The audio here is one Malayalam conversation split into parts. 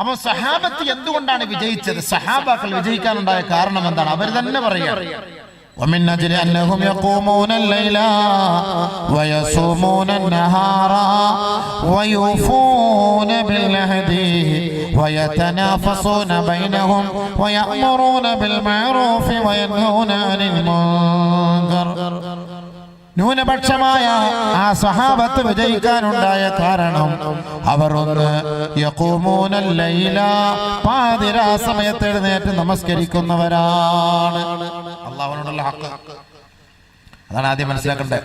അപ്പൊ സഹാബത്ത് എന്തുകൊണ്ടാണ് വിജയിച്ചത്? സഹാബാക്കൾ വിജയിക്കാനുണ്ടായ കാരണം എന്താണ്? അവർ തന്നെ പറയുക, ومن أجل أنهم يقومون الليل ويصومون النهار ويوفون بالعهد ويتنافسون بينهم ويأمرون بالمعروف وينهون عن المنكر. ന്യൂനപക്ഷമായ ആ സഹാബത്ത് വിജയിക്കാനുണ്ടായ കാരണം അവർ ഒന്ന് യഖൂമൂനൽ ലൈല, പാതിരാ സമയത്ത് എഴുന്നേറ്റ് നമസ്കരിക്കുന്നവരാണ്. അല്ലാഹുവിനോടുള്ള ഹഖ് അതാണ് ആദ്യം മനസ്സിലാക്കേണ്ടത്.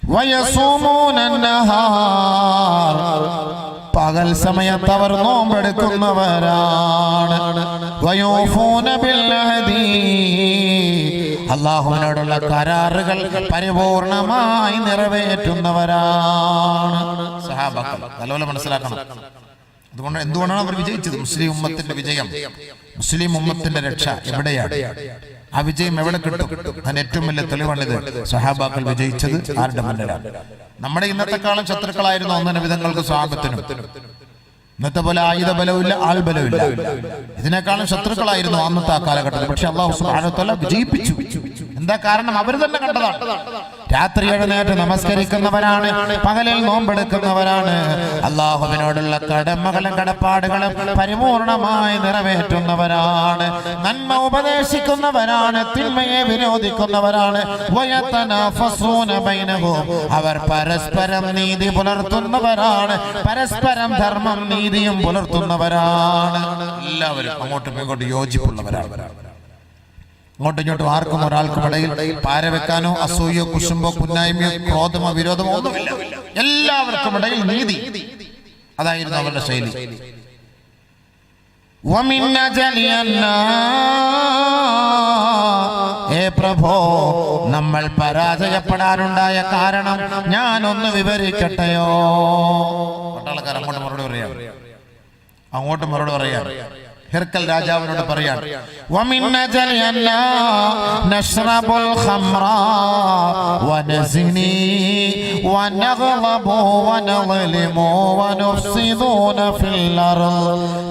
വയസൂമൂനൻ നഹാർ, പകൽ സമയത്ത് അവർ നോമ്പെടുക്കുന്നവരാണ്. വയൂഫൂന ബിൽ അഹദി, അല്ലാഹുവിനോടുള്ള കരാറുകൾ പരിപൂർണമായി നിറവേറ്റുന്നവരാണ് സഹാബാക്കൾ. നല്ലപോലെ മനസ്സിലാക്കണം. അതുകൊണ്ട് എന്തുകൊണ്ടാണ് അവർ വിജയിച്ചത്? മുസ്ലിം ഉമ്മത്തിന്റെ വിജയം, മുസ്ലിം ഉമ്മത്തിന്റെ രക്ഷ എവിടെയാണ്? ആ വിജയം എവിടെ കിട്ടും? അതിന് ഏറ്റവും വലിയ തെളിവാണിത്. സഹാബാക്കൾ വിജയിച്ചത് ആരുടെ മുന്നിലാണ്? നമ്മുടെ ഇന്നത്തെ കാലം ശത്രുക്കളായിരുന്നു ഒന്നിന് വിധങ്ങൾക്ക് സ്വഹാബത്തിനും. ഇന്നത്തെ പോലെ ആയുധ ബലമില്ല, ആൾ ബലമില്ല. ഇതിനേക്കാളും ശത്രുക്കളായിരുന്നു അന്നത്തെ ആ കാലഘട്ടത്തിൽ. പക്ഷെ അല്ലാഹു സുബ്ഹാനഹു വ തആല വിജയിപ്പിച്ചു. എന്താ കാരണം? അവർ തന്നെ കണ്ടതാണ്. രാത്രി എഴുന്നേറ്റ് നമസ്കരിക്കുന്നവരാണ്, പകലിൽ നോമ്പെടുക്കുന്നവരാണ്, അല്ലാഹുവിനോടുള്ള കടമകളും കടപ്പാടുകളും പരിപൂർണമായി നിറവേറ്റുന്നവരാണ്, നന്മ ഉപദേശിക്കുന്നവരാണ്, തിന്മയെ വിരോധിക്കുന്നവരാണ്. വയതനാഫസൂന ബൈനഹും, അവർ പരസ്പരം നീതി പുലർത്തുന്നവരാണ്, പരസ്പരം ധർമ്മം നീതിയും പുലർത്തുന്നവരാണ്. എല്ലാവരും അങ്ങോട്ടും ഇങ്ങോട്ടും യോജിപ്പുള്ളവരാണ്. അങ്ങോട്ടും ഇങ്ങോട്ടും ആർക്കും ഒരാൾക്കും ഇടയിൽ പാര വെക്കാനോ അസൂയോ കുശുമ്പോ കുന്നായ്മയോ ക്രോധമോ വിരോധമോ ഒന്നുമില്ല. എല്ലാവർക്കും ഇടയിൽ നീതി, അതായിരുന്നു അവരുടെ ശൈലി. പ്രഭോ, നമ്മൾ പരാജയപ്പെടാനുണ്ടായ കാരണം ഞാനൊന്ന് വിവരിക്കട്ടെയോ? പട്ടാളക്കാർ അങ്ങോട്ട് മറുപടി പറയാം. ഹിർക്കൽ രാജാവിനോട് പറയാൻ,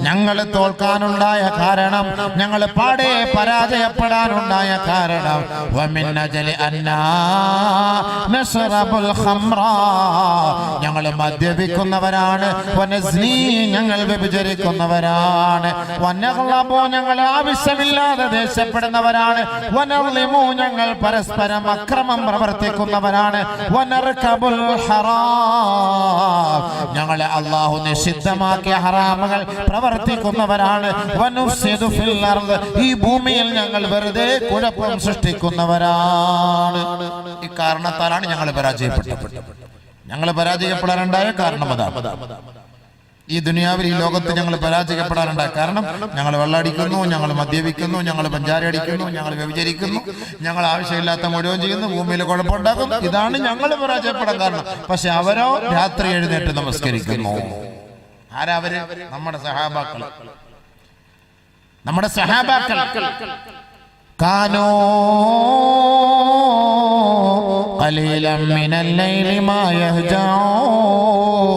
ഞങ്ങൾ തോൽക്കാനുണ്ടായ കാരണം, ഞങ്ങൾ പാടെ പരാജയപ്പെടാനുണ്ടായ കാരണം, ഞങ്ങൾ മദ്യപിക്കുന്നവരാണ്, ഞങ്ങൾ വ്യഭിചരിക്കുന്നവരാണ്, ഞങ്ങൾ ആവശ്യമില്ലാതെ ദേഷ്യപ്പെടുന്നവരാണ്, ഞങ്ങൾ പരസ്പരം അക്രമം പ്രവർത്തിക്കുന്നവരാണ്, ഞങ്ങളെ അല്ലാഹു നിഷിദ്ധമാക്കിയ ഹറാമുകൾ പ്രവർത്തിക്കുന്നവരാണ്, ഈ ഭൂമിയിൽ ഞങ്ങൾ വെറുതെ കുഴപ്പം സൃഷ്ടിക്കുന്നവരാണ്. ഈ കാരണത്താലാണ് ഞങ്ങൾ പരാജയപ്പെട്ടത്. ഞങ്ങൾ പരാജയപ്പെടാനുണ്ടായ കാരണം അതാണ്. ഈ ദുനിയാവിൽ, ഈ ലോകത്ത് ഞങ്ങൾ പരാജയപ്പെടാനുണ്ടായ കാരണം, ഞങ്ങൾ വെള്ളടിക്കുന്നു, ഞങ്ങൾ മദ്യപിക്കുന്നു, ഞങ്ങൾ പഞ്ചാര അടിക്കുന്നു, ഞങ്ങൾ വ്യഭിചരിക്കുന്നു, ഞങ്ങൾ ആവശ്യമില്ലാത്ത മുഴുവൻ ചെയ്യുന്നു, ഭൂമിയിൽ കുഴപ്പമുണ്ടാക്കുന്നു. ഇതാണ് ഞങ്ങൾ പരാജയപ്പെടാൻ കാരണം. പക്ഷെ അവരോ രാത്രി എഴുന്നേറ്റ് നമസ്കരിക്കുന്നു. ആരാ അവര്? നമ്മുടെ സഹാബാക്കൾ. നമ്മുടെ സഹാബാക്കൾ കാനോ ഖലീലൻ മിനൽ ലൈലി മാ യഹ്ജഊൻ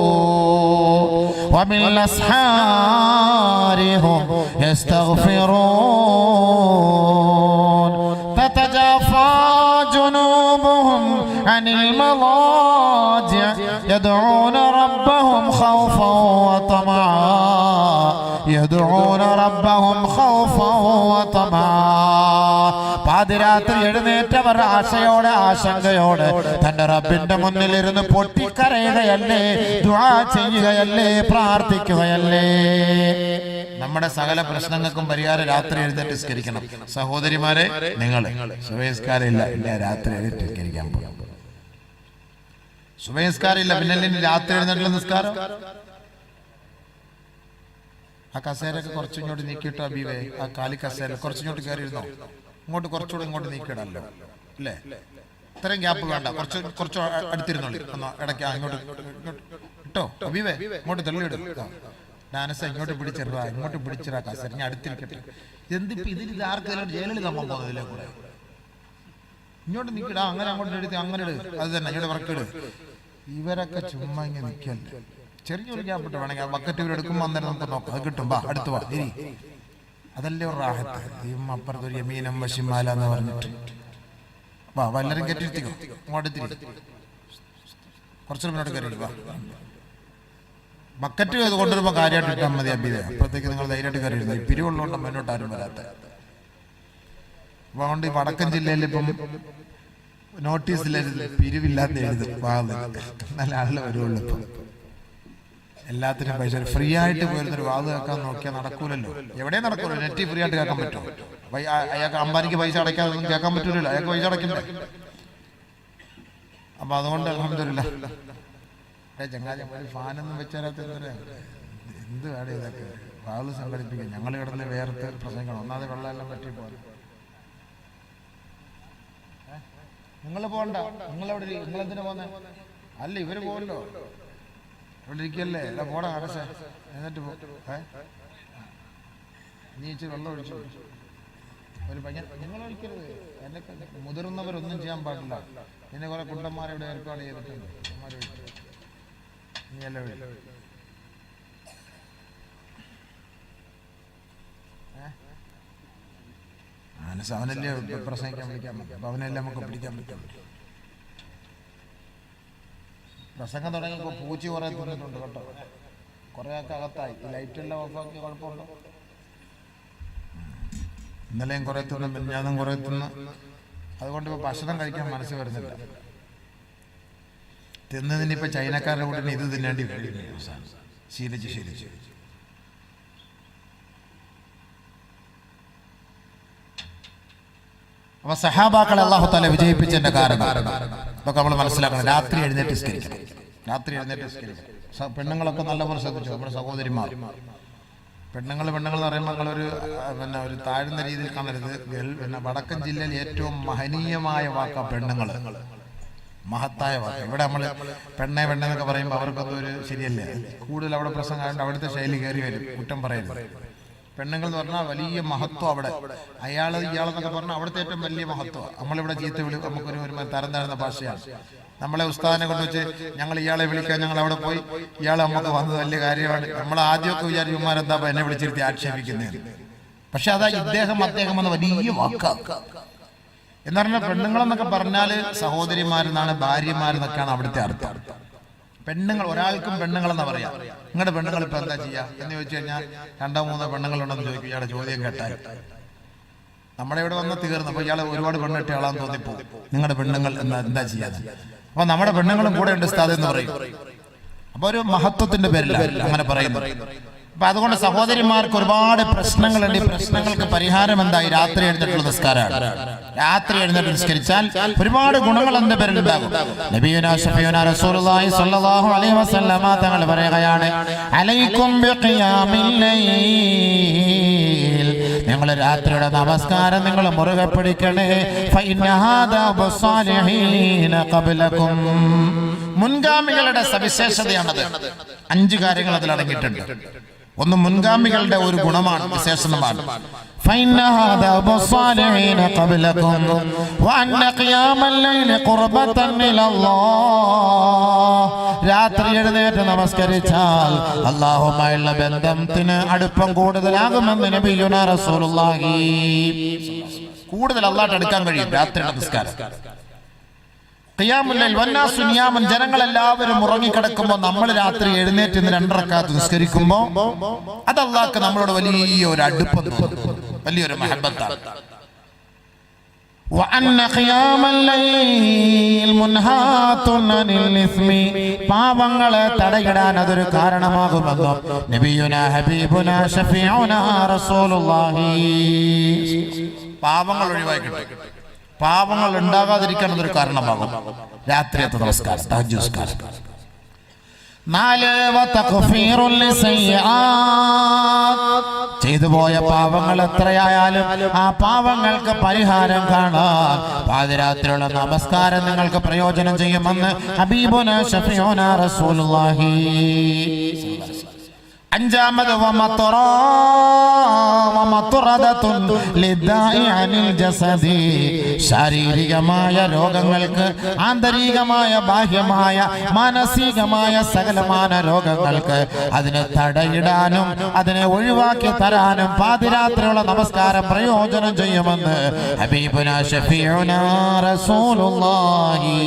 وبالأسحار هم يستغفرون تتجافى جنوبهم عن المضاجع يدعون ربهم خوفا وطمعا പാതിരാത്രി എഴുന്നേറ്റവർ ആശയോടെ ആശങ്കയോടെ തന്റെ റബ്ബിന്റെ മുന്നിലിരുന്ന് പൊട്ടിക്കരയുകയല്ലേ, ദുആ ചെയ്യുകയല്ലേ, പ്രാർത്ഥിക്കുകയല്ലേ. നമ്മുടെ സകല പ്രശ്നങ്ങൾക്കും പരിഹാരം രാത്രി എഴുന്നേറ്റ് നിസ്കരിക്കണം. സഹോദരിമാരെ, നിങ്ങൾ സുബഹിസ്കാരമില്ല, ഇല്ല രാത്രി എഴുന്നേറ്റ് നിസ്കരിക്കാൻ പോകും. സുബഹിസ്കാരമില്ല, പിന്നെ രാത്രി എഴുന്നേറ്റുള്ള നിസ്കാരം. ആ കസേരയൊക്കെ കുറച്ചിങ്ങോട്ട് നീക്കിയിട്ടോ അബീവേ? ആ കാലി കസേര കുറച്ചിങ്ങോട്ട് കയറിയിരുന്നോ? ഇങ്ങോട്ട് കുറച്ചുകൂടെ ഇങ്ങോട്ട് നീക്കിയിടല്ലോ, അല്ലേ? ഇത്രയും ഗ്യാപ്പ് വേണ്ട, കുറച്ച് അടുത്തിരുന്നോളി. ഇടയ്ക്ക് ഇങ്ങോട്ട് ഇട്ടോ അബീവേ, ഇങ്ങോട്ട് തള്ളിയിടും. ഡാനസ ഇങ്ങോട്ട് പിടിച്ചിടാ, ഇങ്ങോട്ട് പിടിച്ചിടാ കസേര, ഞാൻ അടുത്തിരിക്കട്ടെ. എന്തിപ്പോ ഇതിൽ ആർക്കെല്ലാം ജയിലിൽ നമ്മൾ പോകുന്നതിലെ കൂടെ ഇങ്ങോട്ട് നീക്കിടാ, അങ്ങനെ അങ്ങോട്ട് എടുത്ത് അങ്ങനെ ഇട്, അത് തന്നെ ഇങ്ങോട്ട് വർക്കിട്. ഇവരൊക്കെ ചുമ്മാ ഇങ്ങനെ നിൽക്കല്ലേ. ചെറിയൊരു ഗ്യാപ്പിട്ട് വേണമെങ്കിൽ ആ ബക്കറ്റ് ഇവർ എടുക്കുമ്പോൾ അന്നേരം നമുക്ക് നോക്കാം, അത് കിട്ടും. ബാ അടുത്ത് വാ ഇനി. അതല്ലേ ഒരു റാഹത്ത്. അപ്പുറത്തൊരു യമീനം വശിമാല എന്ന് പറഞ്ഞിട്ട് വാ വല്ലരും കെട്ടിരുത്തിക്കോ, അങ്ങോട്ട് തിരി കുറച്ചു മുന്നോട്ട് കയറി വാ. ബക്കറ്റ് ഇത് കൊണ്ടുവരുമ്പോൾ കാര്യമായിട്ട് ഇട്ടാൽ മതി അബിത. അപ്പോഴത്തേക്ക് നിങ്ങൾ ധൈര്യമായിട്ട് കയറിയിരുന്നു. ഈ പിരിവുള്ളതുകൊണ്ട് മുന്നോട്ട് ആരും വരാത്ത. അതുകൊണ്ട് ഈ വടക്കൻ ജില്ലയിൽ ഇപ്പം നോട്ടീസിൽ പിരിവില്ലാത്ത എഴുതും നല്ല ആളുകൾ വരുള്ളൂ. ഇപ്പം എല്ലാത്തിനും പൈസ ഫ്രീ ആയിട്ട് പോയിരുന്നൊരു വാത് കേൾക്കാൻ നോക്കിയാൽ നടക്കൂലല്ലോ. എവിടെയും നടക്കൂല്ലോ. നെറ്റ് ഫ്രീ ആയിട്ട് കേൾക്കാൻ പറ്റും. അയാൾക്ക് അമ്പാനിക്ക് പൈസ അടയ്ക്കാതെ ഒന്നും കേൾക്കാൻ പറ്റൂലല്ലോ. അയാൾക്ക് പൈസ അടയ്ക്കണ്ടേ? അപ്പൊ അതുകൊണ്ട് അൽഹംദുലില്ലാഹ് ചങ്ങാതി ഒരു ഫാനൊന്നും വെച്ചാലത്ത് എന്ത് വേണം ഇതൊക്കെ വാത് സംഘടിപ്പിക്കുക. ഞങ്ങൾ കിടന്ന് വേർത്ത് പ്രസംഗിക്കണം. ഒന്നാമത് വെള്ളമെല്ലാം പറ്റി പോലെ. നിങ്ങൾ പോകണ്ട, നിങ്ങളെവിടെ നിങ്ങളെന്തിനാ പോകുന്നത്? അല്ല ഇവര് പോകല്ലോ, ഇവിടെ ഇരിക്കല്ലേ. അല്ല പോടാ അടച്ച എന്നിട്ട് നീ ഇച്ചിരി വെള്ളം ഒഴിച്ചു ഒരു പയ്യൻ. നിങ്ങൾ ഒഴിക്കരുത്. എന്നെ മുതിർന്നവരൊന്നും ചെയ്യാൻ പാടില്ല. പിന്നെ കുറെ കുണ്ടന്മാരിവിടെ ഏർപ്പാട് ചെയ്തിട്ടുണ്ട്. നീ അല്ല അവനല്ലേ പ്രസംഗിക്കാൻ വിളിക്കാൻ പറ്റും. അപ്പൊ അവനെല്ലാം നമുക്ക് പിടിക്കാൻ പറ്റും. പ്രസംഗം തുടങ്ങിയപ്പോൾ പൂച്ചി കുറെ തിന്നിട്ടുണ്ട് കേട്ടോ. കുറെ ഒക്കെ അകത്തായി. ലൈറ്റെല്ലാം ഓഫാക്കി കുഴപ്പമുണ്ടോ? ഇന്നലെയും കുറെ തിന്നു, മിഞ്ഞാന്നും കുറെ തിന്ന്. അതുകൊണ്ട് ഇപ്പൊ ഭക്ഷണം കഴിക്കാൻ മനസ്സ് വരുന്നില്ല. തിന്നതിനിപ്പോ ചൈനക്കാരുടെ കൂടെ ഇത് തിന്നേണ്ടി വരും. ശീലിച്ച് അപ്പൊ സഹാബാക്കളെ അല്ലാഹു തആല വിജയിപ്പിച്ചതിന്റെ കാരണം ഇതൊക്കെ നമ്മൾ മനസ്സിലാക്കണം. രാത്രി എഴുന്നേറ്റ് നിസ്കരിക്കണം. പെണ്ണുങ്ങളൊക്കെ നല്ലപോലെ ശ്രദ്ധിച്ചു. നമ്മുടെ സഹോദരിമാർ പെണ്ണുങ്ങൾ എന്ന് പറയുമ്പോൾ നിങ്ങളൊരു ഒരു താഴ്ന്ന രീതിയിൽ കാണരുത്. വടക്കൻ ജില്ലയിൽ ഏറ്റവും മഹനീയമായ വാക്കാ പെണ്ണുങ്ങൾ, മഹത്തായ വാക്ക്. ഇവിടെ നമ്മൾ പെണ്ണെന്നൊക്കെ പറയുമ്പോൾ അവർക്കൊന്നും ഒരു ശരിയല്ലേ. കൂടുതൽ അവിടെ പ്രസംഗം അവിടുത്തെ ശൈലി കയറി വരും. കുറ്റം പറയരുത്. പെണ്ണുങ്ങൾ എന്ന് പറഞ്ഞാൽ വലിയ മഹത്വം. അവിടെ ഇയാളെന്നൊക്കെ പറഞ്ഞാൽ അവിടുത്തെ ഏറ്റവും വലിയ മഹത്വം. നമ്മളിവിടെ ചീത്ത വിളി നമുക്കൊരു തരം താഴ്ന്ന ഭാഷയാണ്. നമ്മളെ ഉസ്താദിനെ കൊണ്ടുവച്ച് ഞങ്ങൾ ഇയാളെ വിളിക്കാൻ ഞങ്ങൾ അവിടെ പോയി, ഇയാൾ നമുക്ക് വന്നത് വലിയ കാര്യമാണ്. നമ്മൾ ആദ്യമൊക്കെ വിചാരിക്കുമാരെന്താ എന്നെ വിളിച്ചിരുത്തി ആക്ഷേപിക്കുന്നത്. പക്ഷെ അതാ അദ്ദേഹം എന്ന വലിയ വാക്കാണ്. എന്ന് പറഞ്ഞാൽ പെണ്ണുങ്ങളെന്നൊക്കെ പറഞ്ഞാല് സഹോദരിമാരെന്നാണ്, ഭാര്യമാരെന്നൊക്കെയാണ് അവിടുത്തെ അർത്ഥം. പെണ്ണുങ്ങൾ ഒരാൾക്കും പെണ്ണുങ്ങളെന്നാ പറയാം. നിങ്ങളുടെ പെണ്ണുങ്ങൾ ഇപ്പൊ എന്താ ചെയ്യാ എന്ന് ചോദിച്ചു കഴിഞ്ഞാൽ 2-3 പെണ്ണുങ്ങളുണ്ടെന്ന് ചോദിക്കും. ഇയാളുടെ ചോദ്യം കേട്ടാൽ നമ്മുടെ ഇവിടെ വന്ന് തീർന്നു. അപ്പൊ ഇയാളെ ഒരുപാട് പെണ്ണിട്ട് ആളാന്ന് തോന്നിപ്പോ നിങ്ങളുടെ പെണ്ണുങ്ങൾ എന്താ ചെയ്യാതെ. അപ്പൊ നമ്മുടെ പെണ്ണുങ്ങളും കൂടെ ഉണ്ട് ഉസ്താദ് എന്ന് പറയും. അപ്പൊ ഒരു മഹത്വത്തിന്റെ പേരിൽ അങ്ങനെ പറയുന്നു. അപ്പൊ അതുകൊണ്ട് സഹോദരിമാർക്ക് ഒരുപാട് പ്രശ്നങ്ങളുണ്ട്. ഈ പ്രശ്നങ്ങൾക്ക് പരിഹാരം എന്തായി? രാത്രി എഴുന്നേറ്റുള്ള നിസ്കാരമാണ്. രാത്രി എഴുന്നേറ്റ് നിസ്കരിച്ചാൽ ഒരുപാട് ഗുണങ്ങൾ എന്റെ പേരിൽ ഉണ്ടാകും. നബിയുനാ ശഫീഉനാ റസൂലുള്ളാഹി സ്വല്ലല്ലാഹു അലൈഹി വസല്ലമ തങ്ങൾ പറയുകയാണ്, അലൈക്കും ബിഖിയാമിൽ ലൈൽ, നിങ്ങൾ രാത്രിയുടെ നമസ്കാരം നിങ്ങൾ മുറുകെ പിടിക്കണേ. ഫഇന്ന ഹാദാ ബസ്സാലിഹീന ഖബ്ലകും, മുൻഗാമികളുടെ സവിശേഷതയാണത്. 5 കാര്യങ്ങൾ അതിൽ അടങ്ങിയിട്ടുണ്ട്. ഒന്ന് മുൻഗാമികളുടെ ഒരു ഗുണമാണ്, വിശേഷണമാണ്. രാത്രി എഴുന്നേറ്റ് നമസ്കരിച്ചാൽ അല്ലാഹുമായുള്ള ബന്ധത്തിന് അടുപ്പം കൂടുതലാകുമെന്ന് നബിയുനാ റസൂലുള്ളാഹി. കൂടുതൽ അല്ലാഹുവിന്റെ അടുക്കാൻ കഴിയും രാത്രി നമസ്കാരം. ഖിയാമുൽ ലൈൽ വന്നാസു നിയാമൻ, ജനങ്ങളെല്ലാവരും ഉറങ്ങിക്കിടക്കുമ്പോൾ നമ്മൾ രാത്രി എഴുന്നേറ്റ് 2 റക്അത്ത് നിസ്കരിക്കുമ്പോൾ അത് അല്ലാഹുക്ക് നമ്മളോട് വലിയൊരു അടുപ്പം തോന്നും, വലിയൊരു മഹബത്താണ്. വഅന്ന ഖിയാമൽ ലൈൽ മുൻഹാത്തുൻ അനിൽ ഇസ്മി, പാപങ്ങളെ തടയിടാൻ അതൊരു കാരണമാകുമെന്ന് നബിയുനാ ഹബീബുനാ ശഫീഉനാ റസൂലുള്ളാഹി. പാപങ്ങൾ ഒഴിവാക്കിയിട്ട് പാപങ്ങൾ ഉണ്ടാകാതിരിക്കാൻ അതൊരു കാരണമാകും രാത്രിയത്തെ നമസ്കാരം, തഹജ്ജുദ് നിസ്കാരം. 4 ചെയ്തു പോയ പാപങ്ങൾ എത്രയായാലും ആ പാപങ്ങൾക്ക് പരിഹാരം കാണാൻ പാതിരാത്രിയുള്ള നമസ്കാരം നിങ്ങൾക്ക് പ്രയോജനം ചെയ്യുമെന്ന് ഹബീബുനാ ശഫീഉനാ റസൂലുള്ളാഹി. അഞ്ചാമത് ശാരീരികമായ രോഗങ്ങൾക്ക്, ആന്തരികമായ ബാഹ്യമായ മാനസികമായ സകലമാന രോഗങ്ങൾക്ക് അതിനെ തടയിടാനും അതിനെ ഒഴിവാക്കി തരാനും പാതിരാത്രിയുള്ള നമസ്കാരം പ്രയോജനം ചെയ്യുമെന്ന് ഹബീബുനാ ശഫീഉനാ റസൂലുള്ളാഹി.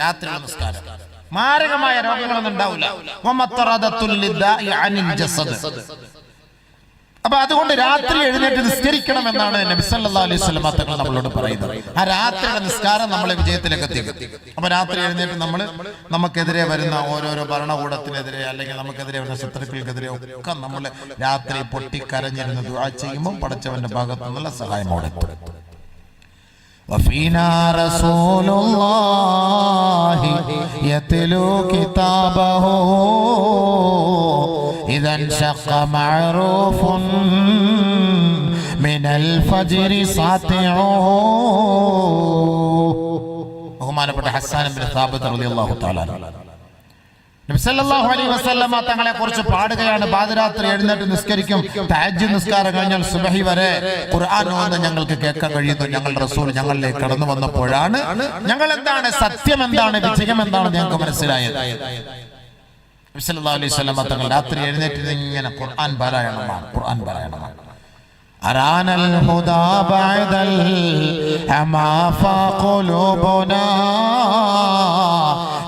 രാത്രി നമസ്കാരം മാരകമായ രോഗങ്ങളൊന്നും ഉണ്ടാവില്ല. അപ്പൊ അതുകൊണ്ട് രാത്രി എഴുന്നേറ്റ് നിസ്കരിക്കണം എന്നാണ് നബി സല്ലല്ലാഹു അലൈഹി വസല്ലം തങ്ങൾ നമ്മളോട് പറയുന്നത്. ആ രാത്രിയുടെ നിസ്കാരം നമ്മളെ വിജയത്തിലേക്ക് എത്തിക്കും. അപ്പൊ രാത്രി എഴുന്നേറ്റ് നമുക്കെതിരെ വരുന്ന ഓരോരോ ഭരണകൂടത്തിനെതിരെ അല്ലെങ്കിൽ നമുക്കെതിരെ വരുന്ന ശത്രുക്കൾക്കെതിരെ ഒക്കെ നമ്മൾ രാത്രി പൊട്ടിക്കരഞ്ഞിരുന്ന് ദുആ ചെയ്യുമ്പോൾ പടച്ചവന്റെ ഭാഗത്തു നിന്നുള്ള സഹായമോടെ. وفينا رسول الله يتلو كتابه إذا انشق معروف من الفجر ساطع. ബഹുമാനപ്പെട്ട ഹസ്സാൻ ഇബ്നു സാബിത്ത് റളിയല്ലാഹു തആല നബി സല്ലല്ലാഹു അലൈഹി വസല്ലമ തങ്ങളെ കുറിച്ച് പാടുകയാണ്. പാതിരാത്രി എഴുന്നേറ്റ് നിസ്കരിക്കും. തഹജ്ജുദ് നിസ്കാരം കഴിഞ്ഞാൽ സുബഹി വരെ ഖുർആൻ ഓതുന്നത് ഞങ്ങൾക്ക് കേൾക്കാൻ കഴിയുന്നു. ഞങ്ങളുടെ റസൂൽ ഞങ്ങളിലേക്ക് കടന്നു വന്നപ്പോഴാണ് ഞങ്ങൾ എന്താണ് സത്യം എന്താണ് വിജയം എന്താണെന്ന് ഞങ്ങൾക്ക് മനസ്സിലായത്. നബി സല്ലല്ലാഹു അലൈഹി വസല്ലമ തങ്ങൾ രാത്രി എഴുന്നേറ്റ് ഇങ്ങനെ ഖുർആൻ പാരായണമാണ്. أرانا الهدى بعد الأمى فقلوبنا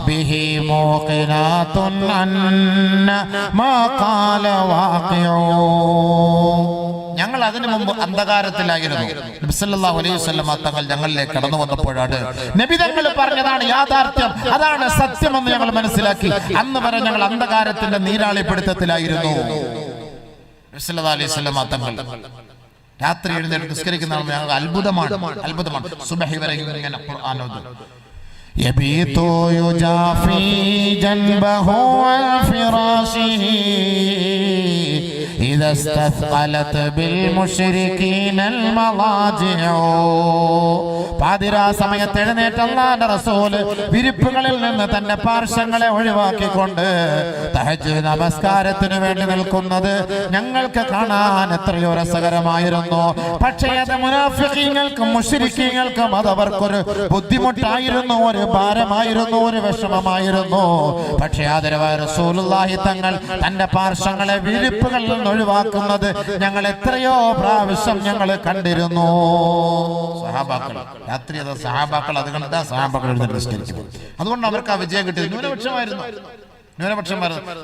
به موقنات أن ما قال واقع. ഞങ്ങൾ അതിനു മുമ്പ് അന്ധകാരത്തിലായിരുന്നു. നബി സല്ലല്ലാഹു അലൈഹി വസല്ലം തങ്ങൾ ഞങ്ങളിലേക്ക് കടന്നു വന്നപ്പോഴാണ് നബി തങ്ങൾ പറഞ്ഞതാണ് യാഥാർത്ഥ്യം, അതാണ് സത്യമെന്ന് ഞങ്ങൾ മനസ്സിലാക്കി. അന്ന് വരെ ഞങ്ങൾ അന്ധകാരത്തിന്റെ നീരാളിപ്പിടുത്തത്തിലായിരുന്നു. നബി സല്ലല്ലാഹു അലൈഹി വസല്ലം തങ്ങൾ രാത്രി എഴുന്നേറ്റ് നിസ്കരിക്കുന്നതാണ് ഞങ്ങൾക്ക് അത്ഭുതമാണ്. സുബഹി വരെ ഇങ്ങനെ ഖുർആൻ ഓതും. യബീതു യുജാഫി ജൻബഹു അൻ ഫിറാശിഹി ഇദാ ഇസ്തസ്ഖലത് ബിൽ മുശ്രികീനൽ മളാജിഉ. പാതിരാ സമയത്ത് എഴുന്നേറ്റ് അല്ലാഹുവിന്റെ റസൂല് വിരിപ്പുകളിൽ നിന്ന് തന്റെ പാർശ്വങ്ങളെ ഒഴിവാക്കിക്കൊണ്ട് തഹജ്ജുദ് നമസ്കാരത്തിന് വേണ്ടി നിൽക്കുന്നത് ഞങ്ങൾക്ക് കാണാൻ എത്രയോ രസകരമായിരുന്നു. പക്ഷേ അത് മുനാഫിഖീങ്ങൾക്കും മുശ്രിക്കീങ്ങൾക്കും അത് അവർക്കൊരു ബുദ്ധിമുട്ടായിരുന്നു, ഒരു ഭാരമായിരുന്നു, ഒരു വിഷമമായിരുന്നു. പക്ഷേ ആദരവായ റസൂലുള്ളാഹി തങ്ങൾ തന്റെ പാർശ്വങ്ങളെ വിരിപ്പുകളിൽ നിന്ന് ഒഴിവാക്കുന്നത് ഞങ്ങൾ എത്രയോ പ്രാവശ്യം ഞങ്ങൾ കണ്ടിരുന്നു. സഹാബാക്കൾ രാത്രി അത് സഹാബാക്കൾ അത് കണ്ടാ സഹാബാക്കൾ നിസ്കരിക്കും. അതുകൊണ്ട് അവർക്ക് ആ വിജയം കിട്ടിയത്. ന്യൂനപക്ഷമായിരുന്നു.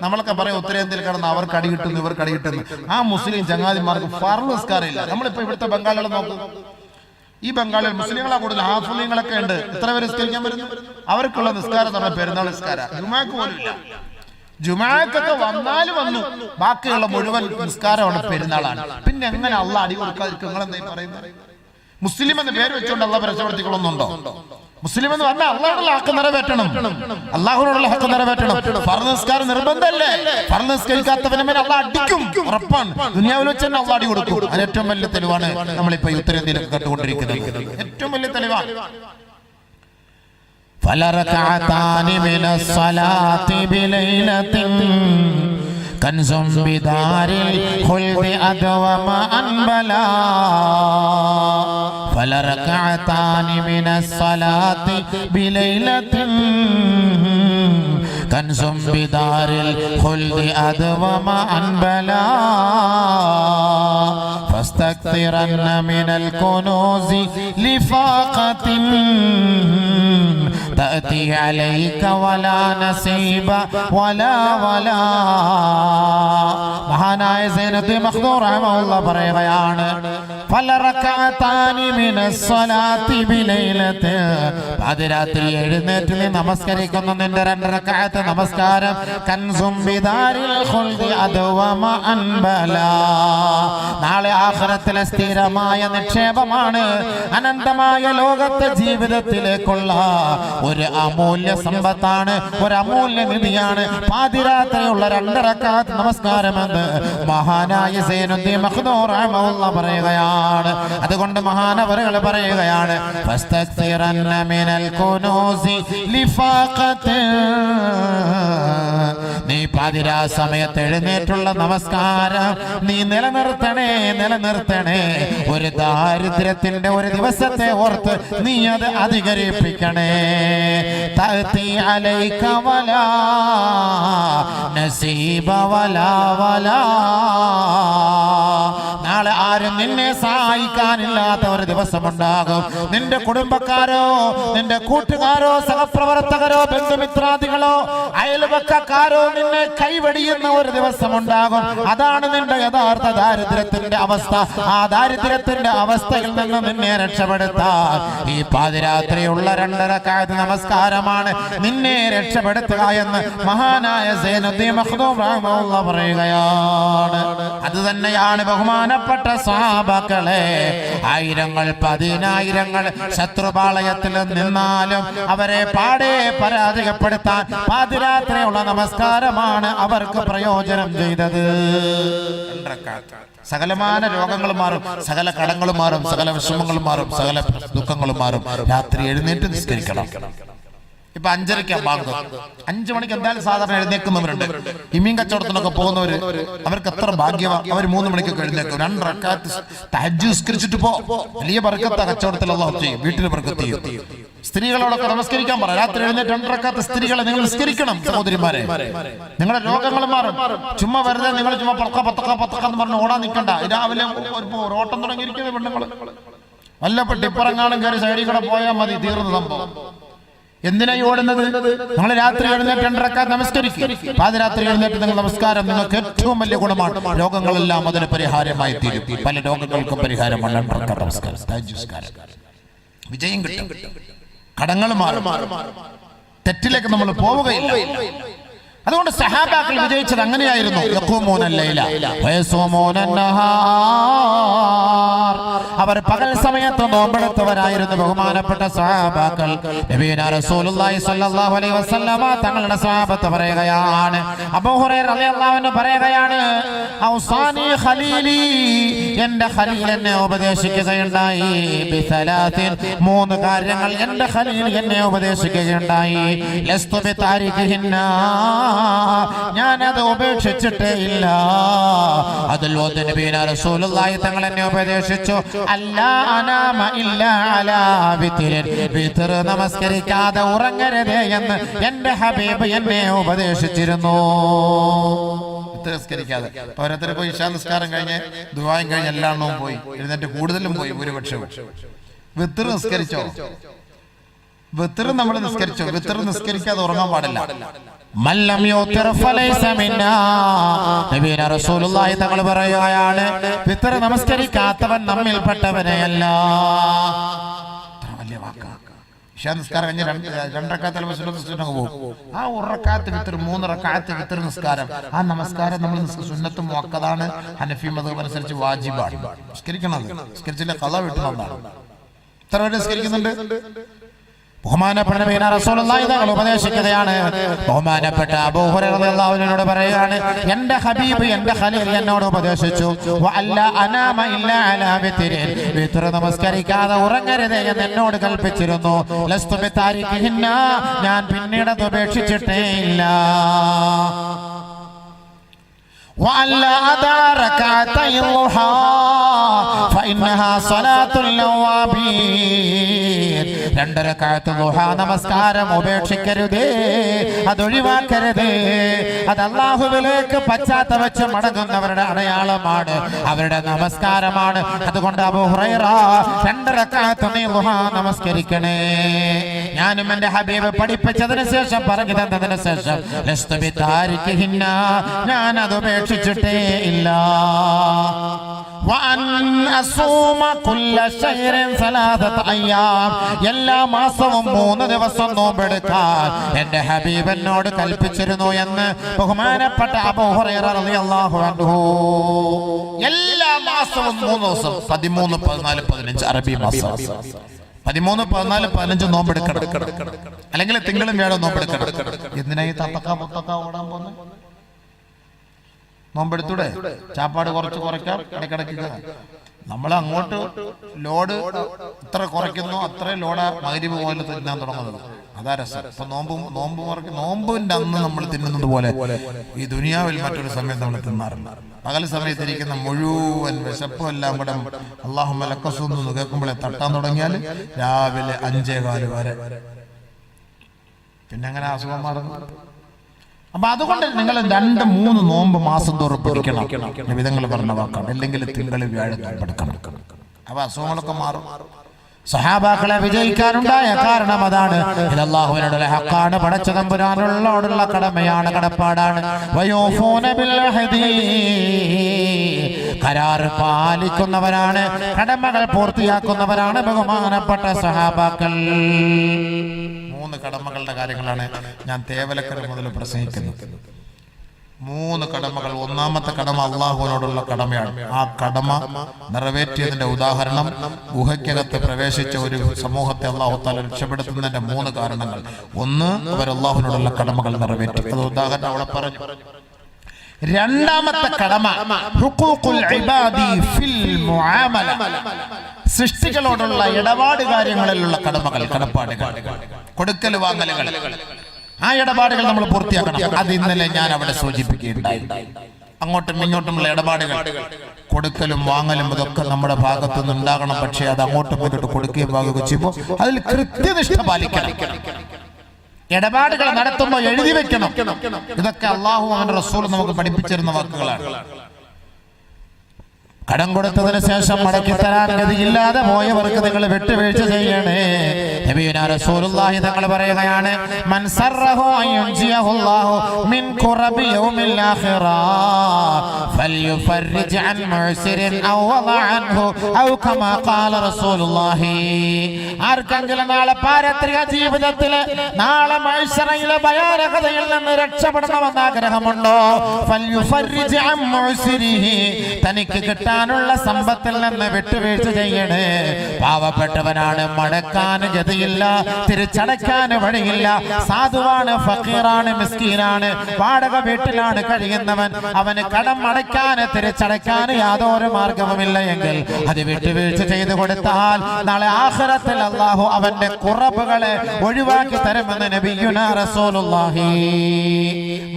നമ്മളൊക്കെ പറയും ഉത്തരേന്ത്യയിൽ കിടന്ന് അവർക്ക് അടി കിട്ടുന്നു ഇവർക്ക് അടി കിട്ടുന്നു. ആ മുസ്ലിം ചങ്ങാതിമാർക്ക് ഫർള് നിസ്കാരമില്ല. നമ്മളിപ്പോ ഇവിടുത്തെ ബംഗാളികൾ നോക്കും. ഈ ബംഗാളിൽ മുസ്ലിങ്ങളെ കൂടുതൽ ഹാഫുലിങ്ങളൊക്കെ ഉണ്ട്. എത്ര പേര് നിസ്കരിക്കാൻ വരുന്നു? അവർക്കുള്ള നിസ്കാരം എന്ന് പറഞ്ഞാൽ പെരുന്നാൾ നിസ്കാരം. ജുമാക്ക് പോലും ഇല്ല. ജുമാക്കൊക്കെ വന്നാലും വന്നു, ബാക്കിയുള്ള മുഴുവൻ നിസ്കാരമാണ് പെരുന്നാളാണ്. പിന്നെ എങ്ങനെ അള്ളാഹ് അടി കൊടുക്കാതിരിക്കും? നിങ്ങൾ എന്തായി പറയുന്നത്? മുസ്ലിം എന്ന് പേര് വെച്ചുകൊണ്ട് അള്ളാഹ് രക്ഷപ്പെടുത്തിക്കൊള്ളുന്നുണ്ടോ? മുസ്ലിം എന്ന് പറഞ്ഞാൽ അള്ളാഹുള്ള ഹക്ക് നിറവേറ്റണം, അള്ളാഹുവിനുള്ള ഹക്ക് നിറവേറ്റണം. ഫർള് നിസ്കാരം നിർബന്ധമല്ലേ? ഫർള് നിസ്കരിക്കാത്തവനെ അള്ളാഹ് അടിക്കും, ഉറപ്പാണ്. ദുനിയാവിൽ വെച്ച് തന്നെ അള്ളാഹ് അടി കൊടുക്കും. അത് ഏറ്റവും വലിയ തെളിവാണ് നമ്മളിപ്പോ ഉത്തരേന്ത്യയിലൊക്കെ കണ്ടുകൊണ്ടിരിക്കുന്നത്. ഏറ്റവും വലിയ തെളിവാണ്. فلركعتان من الصلاة بليلة كنز بدار الخلد أدوم أنبلا. فلركعتان من الصلاة بليلة كنز بدار الخلد أدوم أنبلا. فاستكثرن من الكنوز لفاقة تأتي عليك ولا نصيب ولا മഹാനായ സൈനുദ്ദീൻ മഖ്ദൂം റഹിമഹുല്ലാഹ് പറയുകയാണ്, ഫലറകഅതാനി മിനസ്സലാത്തി ബിലൈലത്തി. പാതിരാത്രി എഴുന്നേറ്റ് നീ നമസ്കരിക്കുന്ന നിന്റെ 2 റക്അത്ത് നമസ്കാരം കൻസും ബിദാരിൽ ഖുൽദി അദ്വമ അൻബലാ. നാളെ ആഖിറത്തിലെ സ്ഥിരമായ നിക്ഷേപമാണ്, അനന്തമായ ലോകത്തെ ജീവിതത്തിലേക്കുള്ള ഒരു അമൂല്യ സമ്പത്താണ്, ഒരു അമൂല്യ നിധിയാണ് പാതിരാത്രിയുള്ള 2 റക്അത്ത് നമസ്കാരമെന്ന് മഹാനായ സൈനുദ്ദീൻ മഖ്ദൂം റഹിമഹുല്ലാഹ് പറയുകയാണ്. അതുകൊണ്ട് മഹാനവറുകൾ പറയുകയാണ്, ഫസ്തക്സിറന്ന മിനൽ കുനൂസി ലിഫാഖത്ത്. നീ പാതിരാ സമയത്ത് എഴുന്നേറ്റുള്ള നമസ്കാരം നീ നിലനിർത്തണേ. ഒരു ദാരിദ്ര്യത്തിന്റെ ഒരു ദിവസത്തെ ഓർത്ത് നീ അത് അധികരിപ്പിക്കണേ. തഅതി അലൈക വലാ നസീബ വലാ. നാളെ ആരും നിന്നെ സഹായിക്കാനില്ലാത്ത ഒരു ദിവസമുണ്ടാകും. നിന്റെ കുടുംബക്കാരോ, നിന്റെ കൂട്ടുകാരോ, സഹപ്രവർത്തകരോ, ബന്ധുമിത്രാദികളോ, അയൽവക്കക്കാരോ നിന്നെ കൈവെടിയുന്ന ഒരു ദിവസമുണ്ടാകും. അതാണ് നിന്റെ യഥാർത്ഥ ദാരിദ്ര്യത്തിന്റെ അവസ്ഥ. ആ ദാരിദ്ര്യത്തിന്റെ അവസ്ഥയിൽ നിന്ന് നിന്നെ രക്ഷപ്പെടുത്താൻ ഈ പാതിരാത്രിയുള്ള 2 റക്അത്ത് നമസ്കാരമാണ് നിന്നെ രക്ഷപ്പെടുത്തുക എന്ന് മഹാനായ സൈനുദ്ദീൻ മഖ്ദൂം റഹിമഹുല്ലാഹ് പറയുകയാണ്. അത് തന്നെയാണ് ബഹുമാനപ്പെട്ട സ്വഹാബാക്കളെ. ആയിരങ്ങൾ പതിനായിരങ്ങൾ ശത്രുപാളയത്തിൽ നിന്നാലും അവരെ പാടെ പരാജയപ്പെടുത്താൻ പാതിരാത്രിയുള്ള നമസ്കാരമാണ് അവർക്ക് പ്രയോജനം ചെയ്തത്. സകലമാന രോഗങ്ങൾ മാറും, സകല കടങ്ങളും മാറും, സകല വിഷമങ്ങളും മാറും, സകല ദുഃഖങ്ങളും മാറും. രാത്രി എഴുന്നേറ്റ് നിസ്കരിക്കണം. ഇപ്പൊ 5:30 ബാങ്ക്, 5 മണിക്ക് എന്തായാലും സാധാരണ എഴുന്നേക്കുന്നവരുണ്ട്. ഈ മീൻ കച്ചവടത്തിനൊക്കെ പോകുന്നവര് അവർക്ക് എത്ര ഭാഗ്യമാ. അവർ 3 മണിക്കൊക്കെ എഴുന്നേക്കും. 2 റക്അത്ത് തഹജ്ജുദ് നിസ്കരിച്ചിട്ട് പോ. വലിയ ബർക്കത്താ കച്ചവടത്തിൽ അല്ലാഹു ചെയ്യും, വീട്ടിൽ ബർക്കത്ത് ചെയ്യും. സ്ത്രീകളോടൊക്കെ നമസ്കരിക്കാൻ പറ. രാത്രി എഴുന്നേറ്റ് 2 റക്അത്ത് സ്ത്രീകളെ നിങ്ങൾ നിസ്കരിക്കണം. സഹോദരിമാരെ, നിങ്ങളുടെ രോഗങ്ങൾ മാറും. ചുമ്മാ വെറുതെ നിങ്ങൾ ചുമ്മാ പത്തക്ക എന്ന് പറഞ്ഞ് ഓടാൻ നിൽക്കണ്ട. രാവിലെ ഒരു ഓട്ടം തുടങ്ങിയിരിക്കുന്നത് പെണ്ണുങ്ങൾ വല്ലപ്പോൾ ടിപ്പറങ്ങാനും കയറി സൈഡിൽ കൂടെ പോയാൽ മതി, തീർന്ന സംഭവം. എന്തിനായി ഓടുന്നത്? നിങ്ങൾ രാത്രി എഴുന്നേറ്റ് 2 റക്അത്ത് നമസ്കരിക്കും. പാതിരാത്രി എഴുന്നേറ്റ് നിങ്ങൾ നമസ്കാരം നിങ്ങൾക്ക് ഏറ്റവും വലിയ ഗുണമാണ്. രോഗങ്ങളെല്ലാം അതിന് പരിഹാരമായി തീരും. പല രോഗങ്ങൾക്കും പരിഹാരമാണ് 2 റക്അത്ത് നമസ്കാരം. വിജയം കിട്ടും, കടങ്ങൾ മാറും, തെറ്റിലേക്ക് നമ്മൾ പോവുകയില്ല. അതുകൊണ്ട് സഹാബാക്കൾ വിജയിച്ചത് അങ്ങനെയായിരുന്നു. അവർ പകൽ സമയത്ത് നോമ്പെടുത്തവരായിരുന്നു ബഹുമാനപ്പെട്ട സഹാബാക്കൾ. നബിയുനാ റസൂലുള്ളാഹി സ്വല്ലല്ലാഹു അലൈഹി വസല്ലമ തങ്ങളുടെ സ്വഹാബത്ത് പറയുകയാണ്, അബൂ ഹുറൈറ റളിയല്ലാഹു അൻഹു പറയുകയാണ്, ഔസാനി ഖലീലി, എൻ്റെ ഖലീൽ എന്നെ ഉപദേശിക്കുകയുണ്ടായി, ബിസലാത്തിൻ, 3 കാര്യങ്ങൾ എൻ്റെ ഖലീൽ എന്നെ ഉപദേശിക്കുകയുണ്ടായി. ലസ്തു ബിതാരിഖിഹിന്ന, ഞാനത് ഉപേക്ഷിച്ചിട്ടേ ഇല്ല. അതിൽ ഒന്ന് നബിയുനാ റസൂലുള്ളാഹി തങ്ങൾ എന്നെ ഉപദേശിച്ചു, അല്ലാ അനാമ ഇല്ലാ അലാ വിത്രിൻ, വിത്ർ നമസ്കരിക്കാതെ ഉറങ്ങരുത് എന്ന് എൻ്റെ ഹബീബ് എന്നെ ഉപദേശിച്ചിരുന്നു. നമസ്കരിക്കാതെ ഓരോരുത്തർ പോയി ഇശാ നിസ്കാരം കഴിഞ്ഞ് ദുആയും കഴിഞ്ഞ് എല്ലാണ്ണവും പോയി എഴുന്നേറ്റ് കൂടുതലും പോയി ഭൂരിപക്ഷവും. വിത്ർ നിസ്കരിച്ചോ? വിത്ർ നമ്മൾ നിസ്കരിച്ചോ? വിത്ർ നിസ്കരിക്കാതെ ഉറങ്ങാൻ പാടില്ല. മല്ലം യൂത്തിർ ഫലൈസ മിന്നാ, നബിയുനാ റസൂലുള്ളാഹി തങ്ങൾ പറയുകയാണ്, വിത്ർ നമസ്കരിക്കാത്തവൻ നമ്മിൽപ്പെട്ടവനെയല്ല. വലിയ വാക്കാ. ഇശാ നിസ്കാരം കഴിഞ്ഞ് 2 റക്അത്ത് പോകും. ആ 1 റക്അത്ത് വിത്ർ, 3 റക്അത്ത് വിത്ർ നിസ്കാരം, ആ നമസ്കാരം നമ്മൾ സുന്നത്ത് മുഅക്കദാണ്. ഹനഫി മദ്ഹബ് അനുസരിച്ച് വാജിബാണ്. നിസ്കരിക്കണം. നിസ്കരിച്ചില്ല ഖളാ വീട്ടുന്നതാണ്. എത്ര പേര് നിസ്കരിക്കുന്നുണ്ട്? ബഹുമാനപ്പെട്ട നബിയുനാ റസൂലുള്ളാഹി തങ്ങൾ ഉപദേശിക്കുകയാണ്. ബഹുമാനപ്പെട്ട അബൂ ഹുറൈറ റളിയല്ലാഹു അൻഹു പറയുകയാണ്, എൻ്റെ ഹബീബ് എൻ്റെ ഖലീൽ എന്നോട് ഉപദേശിച്ചു, വഅല്ലാ അനാമ ഇല്ലാ അലാ വിത്രിൻ, വിത്ർ നമസ്കരിക്കാതെ ഉറങ്ങരുത് എന്ന് എന്നോട് കൽപ്പിച്ചിരുന്നു. ലസ്തു ബിതാരിഖിഹിന്ന, ഞാൻ പിന്നീട് അത് ഉപേക്ഷിച്ചിട്ടേ ഇല്ല. وألا أدع ركعتي الضحى فإنها صلاة الأوابين. 2 റക്അത്ത് ദുഹാ നമസ്കാരം ഉപേക്ഷിക്കരുതേ, അതൊഴിവാക്കരുതേ. അത് അല്ലാഹുവിലേക്ക് പശ്ചാത്തപിച്ച് മടങ്ങുന്നവരുടെ അടയാളമാണ്, അവരുടെ നമസ്കാരമാണ്. അതുകൊണ്ട് അബൂ ഹുറൈറ 2 റക്അത്ത് നീ ദുഹാ നമസ്കരിക്കണേ. ഞാനും എൻ്റെ ഹബീബ് പഠിപ്പിച്ചതിന് ശേഷം, പറഞ്ഞു തന്നതിന് ശേഷം, ലസ്തു ബിതാരിഖിഹിന്ന, ഞാൻ അത് ഉപേക്ഷിച്ചിട്ടേ ഇല്ല. എല്ലാ മാസവും 3 ദിവസം നോമ്പെടുക്കാൻ എൻ്റെ ഹബീബ് എന്നോട് കൽപ്പിച്ചിരുന്നു എന്ന് ബഹുമാനപ്പെട്ട അബൂ ഹുറൈറ റളിയല്ലാഹു അൻഹു. എല്ലാ മാസവും 3 ദിവസം, 13, 14, 15 അറബി മാസം, 13, 14, 15 നോമ്പെടുക്കണം. അല്ലെങ്കിൽ തിങ്കളും വ്യാഴവും നോമ്പെടുക്കണം. എന്തിനായി തത്തക്ക മുത്തക്ക ഓടാൻ പോകുന്നത്? നോമ്പെടുത്തൂടെ? ചാപ്പാട് കുറച്ച് കുറയ്ക്കാം, ഇടയ്ക്കിടയ്ക്ക് നമ്മൾ അങ്ങോട്ട് ലോഡ് ഇത്ര കുറയ്ക്കുന്നു, അത്രയും ലോഡ് മഗ്‌രിബ് പോലെ തിന്നാൻ തുടങ്ങുന്നത്. അതാ രസം. ഇപ്പൊ നോമ്പിന്റെ അന്ന് നമ്മൾ തിന്നുന്നത് പോലെ ഈ ദുനിയാവിൽ മറ്റൊരു സമയത്ത് നമ്മൾ തിന്നാറില്ല. പകൽ സമയത്തിരിക്കുന്ന മുഴുവൻ വിശപ്പും എല്ലാം കൂടെ അല്ലാഹുമ്മ ലക്കസൂന്ന് കേൾക്കുമ്പോഴേ തട്ടാൻ തുടങ്ങിയാൽ രാവിലെ 5:15 വരെ പിന്നെ അങ്ങനെ അസുഖം മാറുന്നു. അപ്പൊ അതുകൊണ്ട് നിങ്ങൾ 2-3 നോമ്പ് മാസം തോറും പിടിക്കണം. വിധങ്ങൾ പറഞ്ഞ വാക്കാണ്. അല്ലെങ്കിൽ തിങ്കൾ വ്യാഴം നോമ്പെടുക്കണം. അപ്പൊ അസുഖങ്ങളൊക്കെ മാറും. സഹാബാക്കളെ വിജയിക്കാനുണ്ടായ കാരണം അതാണ്. ഇത് അല്ലാഹുവിനോടുള്ള ഹഖാണ്, പടച്ച തമ്പുരാനോടുള്ള കടമയാണ്, കടപ്പാടാണ്. വയൂഫൂന ബിൽ അഹദി, കരാർ പാലിക്കുന്നവരാണ്, കടമകൾ പൂർത്തിയാക്കുന്നവരാണ് ബഹുമാനപ്പെട്ട സഹാബാക്കൾ. 3 കടമകളുടെ കാര്യങ്ങളാണ് ഞാൻ തേവലക്കര മുതൽ പ്രസംഗിക്കുന്നത്. 3 കടമകൾ. ഒന്നാമത്തെ കടമ അള്ളാഹുവിനോടുള്ള കടമയാണ്. ആ കടമ നിറവേറ്റിയതിന്റെ ഉദാഹരണം, ഗുഹയ്ക്കകത്ത് പ്രവേശിച്ച ഒരു സമൂഹത്തെ അള്ളാഹു തആല രക്ഷപ്പെടുത്തുന്നതിന്റെ 3 കാരണങ്ങൾ. ഒന്ന്, അവർ അള്ളാഹുവിനോടുള്ള കടമകൾ നിറവേറ്റി. അത് ഉദാഹരണം അവിടെ പറഞ്ഞു. രണ്ടാമത്തെ കടമ ഹുഖൂഖുൽ ഇബാദി ഫിൽ മുആമല, സൃഷ്ടികളോടുള്ള ഇടപാട് കാര്യങ്ങളിലുള്ള കടമകൾ, കടപ്പാടുകൾ, കൊടുക്കൽ വാങ്ങലുകൾ, ആ ഇടപാടുകൾ നമ്മൾ പൂർത്തിയാക്കണം. അത് ഇന്നലെ ഞാൻ അവിടെ സൂചിപ്പിക്കുകയുണ്ടായി. അങ്ങോട്ടും ഇങ്ങോട്ടുമുള്ള ഇടപാടുകൾ, കൊടുക്കലും വാങ്ങലും ഇതൊക്കെ നമ്മുടെ ഭാഗത്തുനിന്ന് ഉണ്ടാകണം. പക്ഷേ അത് അങ്ങോട്ടും ഇങ്ങോട്ടും കൊടുക്കുകയും വാങ്ങുകയും ചെയ്യുമ്പോൾ അതിൽ കൃത്യനിഷ്ഠ പാലിക്കണം. ഇടപാടുകൾ നടത്തുമ്പോൾ എഴുതി വെക്കണം. ഇതൊക്കെ അള്ളാഹു അവന്റെ റസൂൽ നമുക്ക് പഠിപ്പിച്ചിരുന്ന വാക്കുകളാണ്. കടം കൊടുത്തതിന് ശേഷം മടക്കി തരാൻ ഗതിയില്ലാതെ പോയവർക്ക് നിങ്ങൾ വിട്ടുവീഴ്ച ചെയ്യണേ. നബിയുനാ റസൂലുള്ളാഹി തങ്ങൾ പറയുകയാണ്, മൻ സറഹു അൻയുൻജിയഹുല്ലാഹു മിൻ ഖുറബി യൗമിൽ ആഖിറ ഫൽയുഫർരിജ് അൻ മുഅ്സിരിൻ ഔ വദഅ അൻഹു ഔ കമാ ഖാല റസൂലുള്ളാഹി. ആർക്കെങ്കിലും നാളെ പാരത്രിക ജീവിതത്തിൽ നാളെ മഹ്ശറയിലെ ഭയാനകതയിൽ നിന്ന് രക്ഷപ്പെടണമെന്ന് ആഗ്രഹമുണ്ടോ, ഫൽയുഫർരിജ് അൻ മുഅ്സിരിഹി, തനിക്ക് കിട്ടാനുള്ള സമ്പത്തിൽ നിന്ന് വിട്ടുവീഴ്ച ചെയ്യണേ. പാവപ്പെട്ടവനാണ്, മടക്കാൻ ഗതിയില്ല, തിരിച്ചടയ്ക്കാൻ വഴിയില്ല, സാധുവാണ്, ഫക്കീറാണ്, മിസ്കീനാണ്, വാടക വീട്ടിലാണ് കഴിയുന്നവൻ, അവന് കടം അടയ്ക്കാൻ തിരിച്ചടയ്ക്കാൻ യാതൊരു മാർഗവുമില്ല എങ്കിൽ അത് വിട്ടുവീഴ്ച ചെയ്തു കൊടുത്താൽ നാളെ ആഖിറത്തിൽ അല്ലാഹു അവന്റെ കുറവുകളെ ഒഴിവാക്കി തരുമെന്ന് നബിയുനാ റസൂലുള്ളാഹി.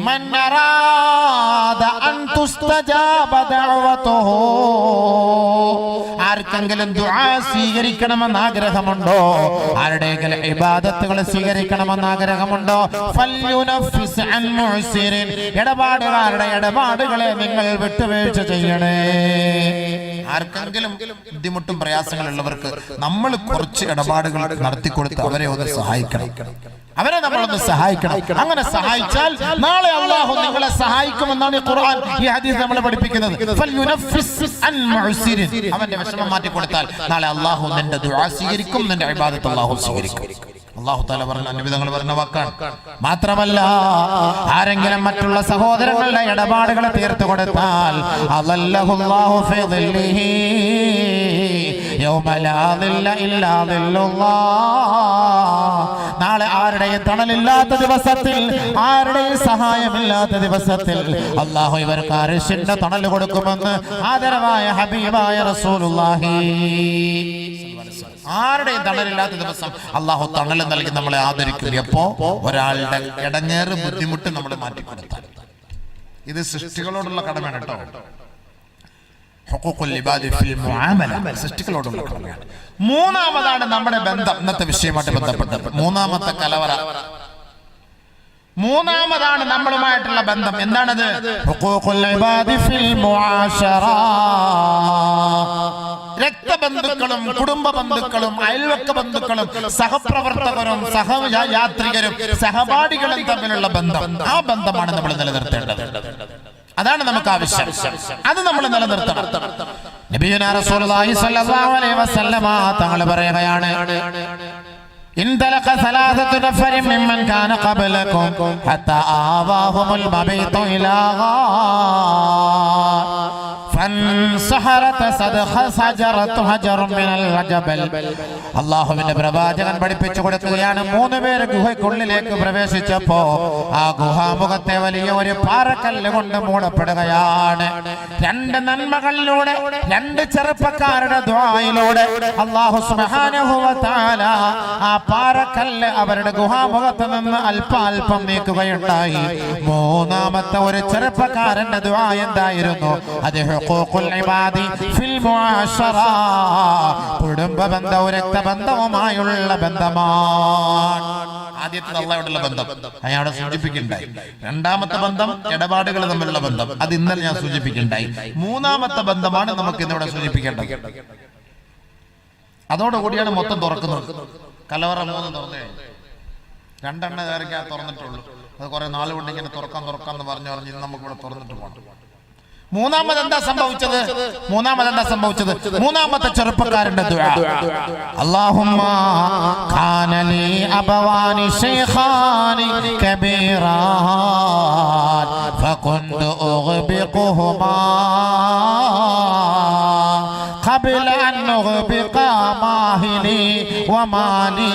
മൻ അറാദ അൻ തുസ്തജാബ ദഅവതുഹു, ആർക്കെങ്കിലും ദുആ സ്വീകരിക്കണമെന്ന് ആഗ്രഹമുണ്ടോ, ആരുടെയെങ്കിലും ഇബാദത്തുകൾ സ്വീകരിക്കണമെന്ന് ആഗ്രഹമുണ്ടോ, ഫൽയുനഫിസ് അൻ മുഅ്സിരിൻ, ഇടപാടുകാരുടെ ഇടപാടുകളെ നിങ്ങൾ വിട്ടുവീഴ്ച ചെയ്യണേ. ആർക്കെങ്കിലും ബുദ്ധിമുട്ടും പ്രയാസങ്ങളുള്ളവർക്ക് നമ്മൾ കുറച്ച് ഇടപാടുകൾ നടത്തിക്കൊടുത്ത് അവരെ ഒന്ന് സഹായിക്കണം. അവരെ നമ്മളൊന്ന് സഹായിക്കണം. അങ്ങനെ സഹായിച്ചാൽ നാളെ അല്ലാഹു നിങ്ങളെ സഹായിക്കുമെന്നാണ് ഖുർആൻ, ഈ ഹദീസ് നമ്മളെ പഠിപ്പിക്കുന്നത്. ഫൽയുനഫിസ് അൻ മുഅ്സിരിൻ, അവന്റെ വിഷമം മാറ്റി കൊടുത്താൽ നാളെ അല്ലാഹു നിന്റെ ദുആ സ്വീകരിക്കും, നിന്റെ ഇബാദത്ത് അല്ലാഹു സ്വീകരിക്കും. അല്ലാഹു തആല പറഞ്ഞ, നബി തങ്ങൾ പറഞ്ഞ വാക്കാണ്. മാത്രമല്ല, ആരെങ്കിലും മറ്റുള്ള സഹോദരങ്ങളുടെ ഇടപാടുകളെ തീർത്തു കൊടുത്താൽ അല്ലല്ലാഹു ഫീ ദില്ലിഹി യൗമ ലാ ദില്ല ഇല്ലാ ദില്ലുല്ലാഹ്, നാളെ ആരുടെയും തണലില്ലാത്ത ദിവസത്തിൽ, ആരുടെയും സഹായമില്ലാത്ത ദിവസത്തിൽ അല്ലാഹു ഇവർക്ക് അർശിന്റെ തണൽ കൊടുക്കുമെന്ന് ആദരവായ ഹബീബായ റസൂലുള്ളാഹി. ആരുടെയും തണലില്ലാത്ത ദിവസം അല്ലാഹു തണൽ നൽകി നമ്മളെ ആദരിക്കും. എപ്പോ ഒരാളുടെ ഇടങ്ങേറ്, ബുദ്ധിമുട്ട് നമ്മൾ മാറ്റിക്കൊടുത്താൽ. ഇത് സൃഷ്ടികളോടുള്ള കടമയാണ് കേട്ടോ. ഹുഖൂഖുൽ ഇബാദി ഫിൽ മുആമല, സൃഷ്ടികളോടുള്ള കടമയാണ്. മൂന്നാമതാണ് നമ്മുടെ ബന്ധം, ഇന്നത്തെ വിഷയമായിട്ട് ബന്ധപ്പെട്ടത്. മൂന്നാമത്തെ കലവറ, മൂന്നാമതാണ് നമ്മളുമായിട്ടുള്ള ബന്ധം. എന്താണത്? ഹുഖൂഖുൽ ഇബാദി ഫിൽ മുആശറ. രക്തബന്ധുക്കളും കുടുംബ ബന്ധുക്കളും അയൽവക്ക ബന്ധുക്കളും സഹപ്രവർത്തകരും സഹയാത്രികരും സഹപാഠികളും തമ്മിലുള്ള ബന്ധം, ആ ബന്ധമാണ് നമ്മൾ നിലനിർത്തേണ്ടത്. അതാണ് നമുക്ക് ആവശ്യം. അത് നമ്മൾ നിലനിർത്തണം. നബിയുനാ റസൂലുള്ളാഹി സ്വല്ലല്ലാഹു അലൈഹി വസല്ലമ തങ്ങൾ പറയുകയാണ്, انطلق ثلاثة نفر ممن كان قبلكم حتى آواهم المبيت إلى غار فانسحرت شجرة حجر من الجبل. അല്ലാഹുവിന്റെ പ്രവാചകൻ പഠിപ്പിച്ചു കൊടുക്കുകയാണ്, 3 പേര് ഗുഹയ്ക്കുള്ളിലേക്ക് പ്രവേശിച്ചപ്പോ ആ ഗുഹാമുഖത്തെ വലിയ ഒരു പാറക്കല്ല് കൊണ്ട് മൂടപ്പെടുകയാണ്. രണ്ട് നന്മകളിലൂടെ, രണ്ട് ചെറുപ്പക്കാരുടെ ദുആയിലൂടെ അല്ലാഹു സുബ്ഹാനഹു വ തആല ആ പാറക്കല്ല് അവരുടെ ഗുഹാമുഖത്ത് നിന്ന് അല്പം നീക്കുകയുണ്ടായി. മൂന്നാമത്തെ ഒരു ചെറുപ്പക്കാരന്റെ ദുആ എന്തായിരുന്നു? അത് ഹുഖൂഖുൽ ഇബാദി ഫിൽ മുആശറ, കുടുംബ ബന്ധവും രക്തബന്ധവുമായുള്ള ബന്ധമാണ്. ആദ്യത്തെ അല്ലാഹുവിനുള്ള ബന്ധം ഞാൻ അവിടെ സൂചിപ്പിക്കുന്നുണ്ടായി. രണ്ടാമത്തെ ബന്ധം ഇടപാടുകൾ തമ്മിലുള്ള ബന്ധം, അത് ഇന്നലെ ഞാൻ സൂചിപ്പിക്കുന്നുണ്ടായി. മൂന്നാമത്തെ ബന്ധമാണ് നമുക്ക് ഇന്നിവിടെ സൂചിപ്പിക്കേണ്ടത്. അതോടുകൂടിയാണ് മൊത്തം തുറക്കുന്നത്. കലവറ 3 തുറന്നു കഴിഞ്ഞു, 2 എണ്ണ കയറിക്കാ തുറന്നിട്ടുള്ളൂ. അത് കുറെ നാൾ കൊണ്ട് ഇങ്ങനെ തുറക്കാന്ന് പറഞ്ഞു ഇന്ന് നമുക്കിവിടെ തുറന്നിട്ട് പോകണം. മൂന്നാമത് എന്താ സംഭവിച്ചത്? മൂന്നാമത്തെ ചെറുപ്പക്കാരന്റെ ദുആ, അല്ലാഹുമ്മ കാന ലീ അബവാനി ശൈഖാനി കബീറാൻ ഫകുന്തു ഉഗ്ബിഖുഹുമാ ഖബല അൻ ഉഗ്ബിഖ മാഹിലി വമാലി.